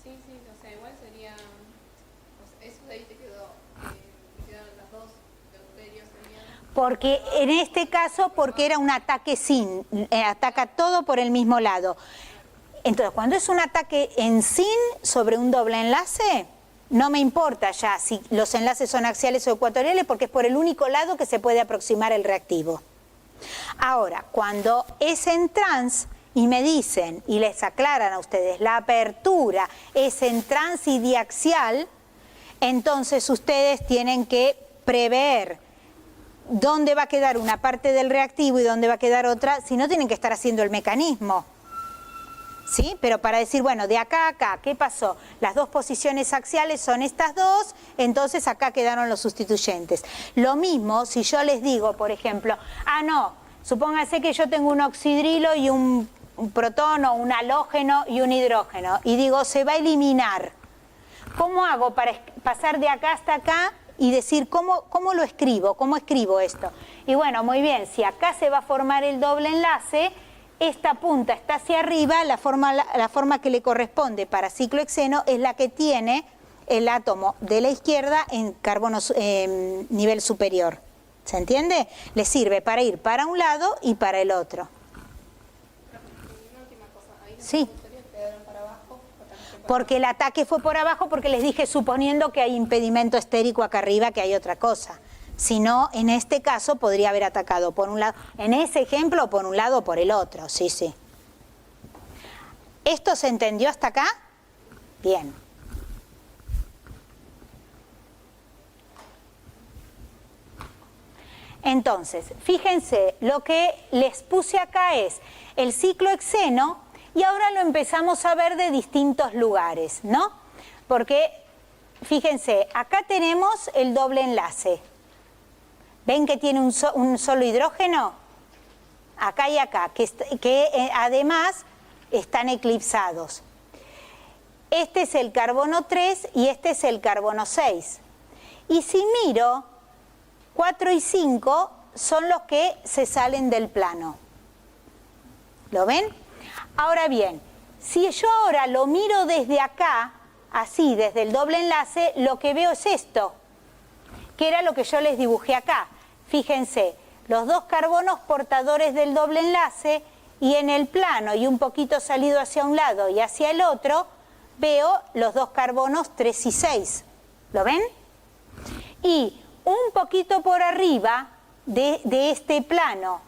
Sí, o sea, igual sería, o sea, eso de ahí te quedaron las dos deuterios serían... Porque en este caso, porque era un ataque sin, ataca todo por el mismo lado. Entonces, cuando es un ataque en sin sobre un doble enlace, no me importa ya si los enlaces son axiales o ecuatoriales, porque es por el único lado que se puede aproximar el reactivo. Ahora, cuando es en trans y me dicen, y les aclaran a ustedes, la apertura es en trans y diaxial, entonces ustedes tienen que prever dónde va a quedar una parte del reactivo y dónde va a quedar otra, si no tienen que estar haciendo el mecanismo. ¿Sí? Pero para decir, bueno, de acá a acá, ¿qué pasó? Las dos posiciones axiales son estas dos, entonces acá quedaron los sustituyentes. Lo mismo si yo les digo, por ejemplo, no, supóngase que yo tengo un oxidrilo y un protón o un halógeno y un hidrógeno, y digo, se va a eliminar. ¿Cómo hago para pasar de acá hasta acá y decir, ¿cómo lo escribo? ¿Cómo escribo esto? Y bueno, muy bien, si acá se va a formar el doble enlace, esta punta está hacia arriba, la forma que le corresponde para ciclohexeno es la que tiene el átomo de la izquierda en carbono nivel superior. ¿Se entiende? Le sirve para ir para un lado y para el otro. Una última cosa, ahí Sí. quedaron para abajo. Porque el ataque fue por abajo, porque les dije suponiendo que hay impedimento estérico acá arriba, que hay otra cosa. Si no, en este caso podría haber atacado por un lado, en ese ejemplo por un lado o por el otro, sí. ¿Esto se entendió hasta acá? Bien. Entonces, fíjense, lo que les puse acá es el ciclohexeno y ahora lo empezamos a ver de distintos lugares, ¿no? Porque, fíjense, acá tenemos el doble enlace. ¿Ven que tiene un solo hidrógeno? Acá y acá, que además están eclipsados. Este es el carbono 3 y este es el carbono 6. Y si miro, 4 y 5 son los que se salen del plano. ¿Lo ven? Ahora bien, si yo ahora lo miro desde acá, así, desde el doble enlace, lo que veo es esto, que era lo que yo les dibujé acá. Fíjense, los dos carbonos portadores del doble enlace y en el plano y un poquito salido hacia un lado y hacia el otro, veo los dos carbonos 3 y 6. ¿Lo ven? Y un poquito por arriba de este plano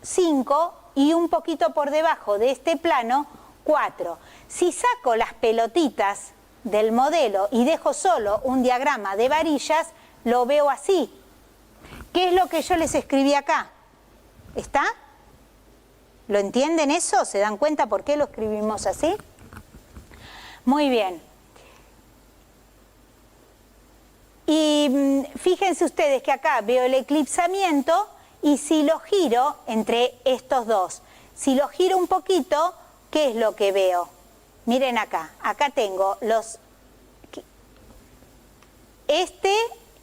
5 y un poquito por debajo de este plano 4. Si saco las pelotitas del modelo y dejo solo un diagrama de varillas, lo veo así. ¿Qué es lo que yo les escribí acá? ¿Está? ¿Lo entienden eso? ¿Se dan cuenta por qué lo escribimos así? Muy bien. Y fíjense ustedes que acá veo el eclipsamiento y si lo giro entre estos dos, si lo giro un poquito, ¿qué es lo que veo? Miren acá, acá tengo los... Este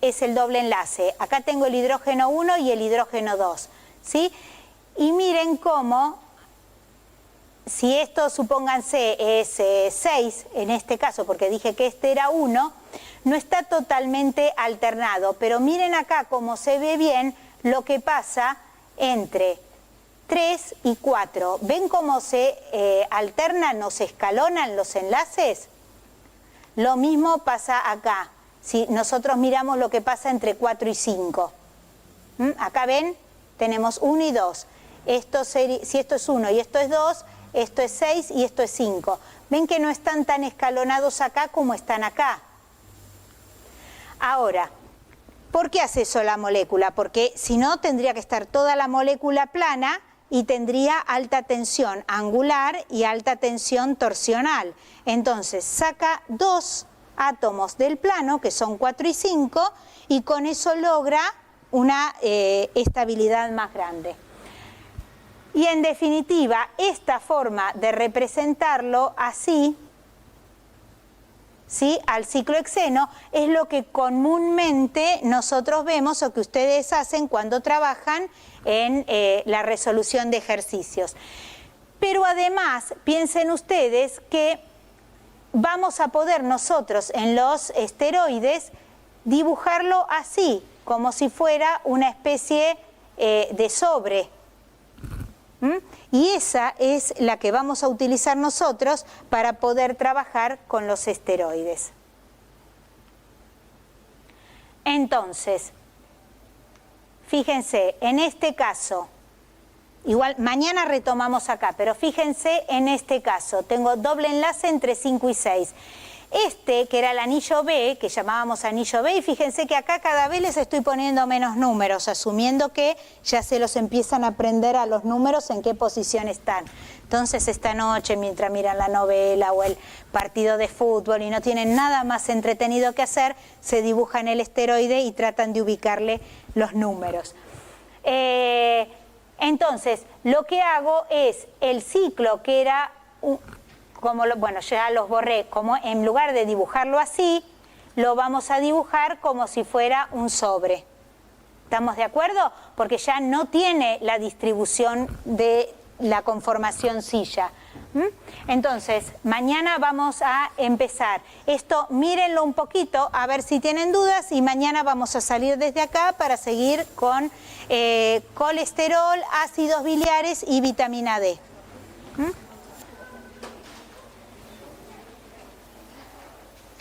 es el doble enlace, acá tengo el hidrógeno 1 y el hidrógeno 2, ¿sí? Y miren cómo, si esto supónganse es 6, en este caso, porque dije que este era 1, no está totalmente alternado, pero miren acá cómo se ve bien lo que pasa entre 3 y 4. ¿Ven cómo se alternan o se escalonan los enlaces? Lo mismo pasa acá, si nosotros miramos lo que pasa entre 4 y 5. Acá ven, tenemos 1 y 2. Si esto es 1 y esto es 2, esto es 6 y esto es 5. ¿Ven que no están tan escalonados acá como están acá? Ahora, ¿por qué hace eso la molécula? Porque si no, tendría que estar toda la molécula plana y tendría alta tensión angular y alta tensión torsional. Entonces, saca 2 átomos del plano, que son 4 y 5, y con eso logra una estabilidad más grande. Y en definitiva, esta forma de representarlo así, ¿sí?, al ciclohexeno, es lo que comúnmente nosotros vemos o que ustedes hacen cuando trabajan en la resolución de ejercicios. Pero además, piensen ustedes que vamos a poder nosotros en los esteroides dibujarlo así, como si fuera una especie de sobre. Y esa es la que vamos a utilizar nosotros para poder trabajar con los esteroides. Entonces, fíjense, en este caso, igual mañana retomamos acá, pero fíjense en este caso, tengo doble enlace entre 5 y 6. Este, que era el anillo B, que llamábamos anillo B, y fíjense que acá cada vez les estoy poniendo menos números, asumiendo que ya se los empiezan a aprender a los números en qué posición están. Entonces esta noche, mientras miran la novela o el partido de fútbol y no tienen nada más entretenido que hacer, se dibujan el esteroide y tratan de ubicarle los números. Entonces, lo que hago es el ciclo que era... bueno, ya los borré, como en lugar de dibujarlo así, lo vamos a dibujar como si fuera un sobre. ¿Estamos de acuerdo? Porque ya no tiene la distribución de la conformación silla. Entonces, mañana vamos a empezar. Esto mírenlo un poquito, a ver si tienen dudas, y mañana vamos a salir desde acá para seguir con colesterol, ácidos biliares y vitamina D.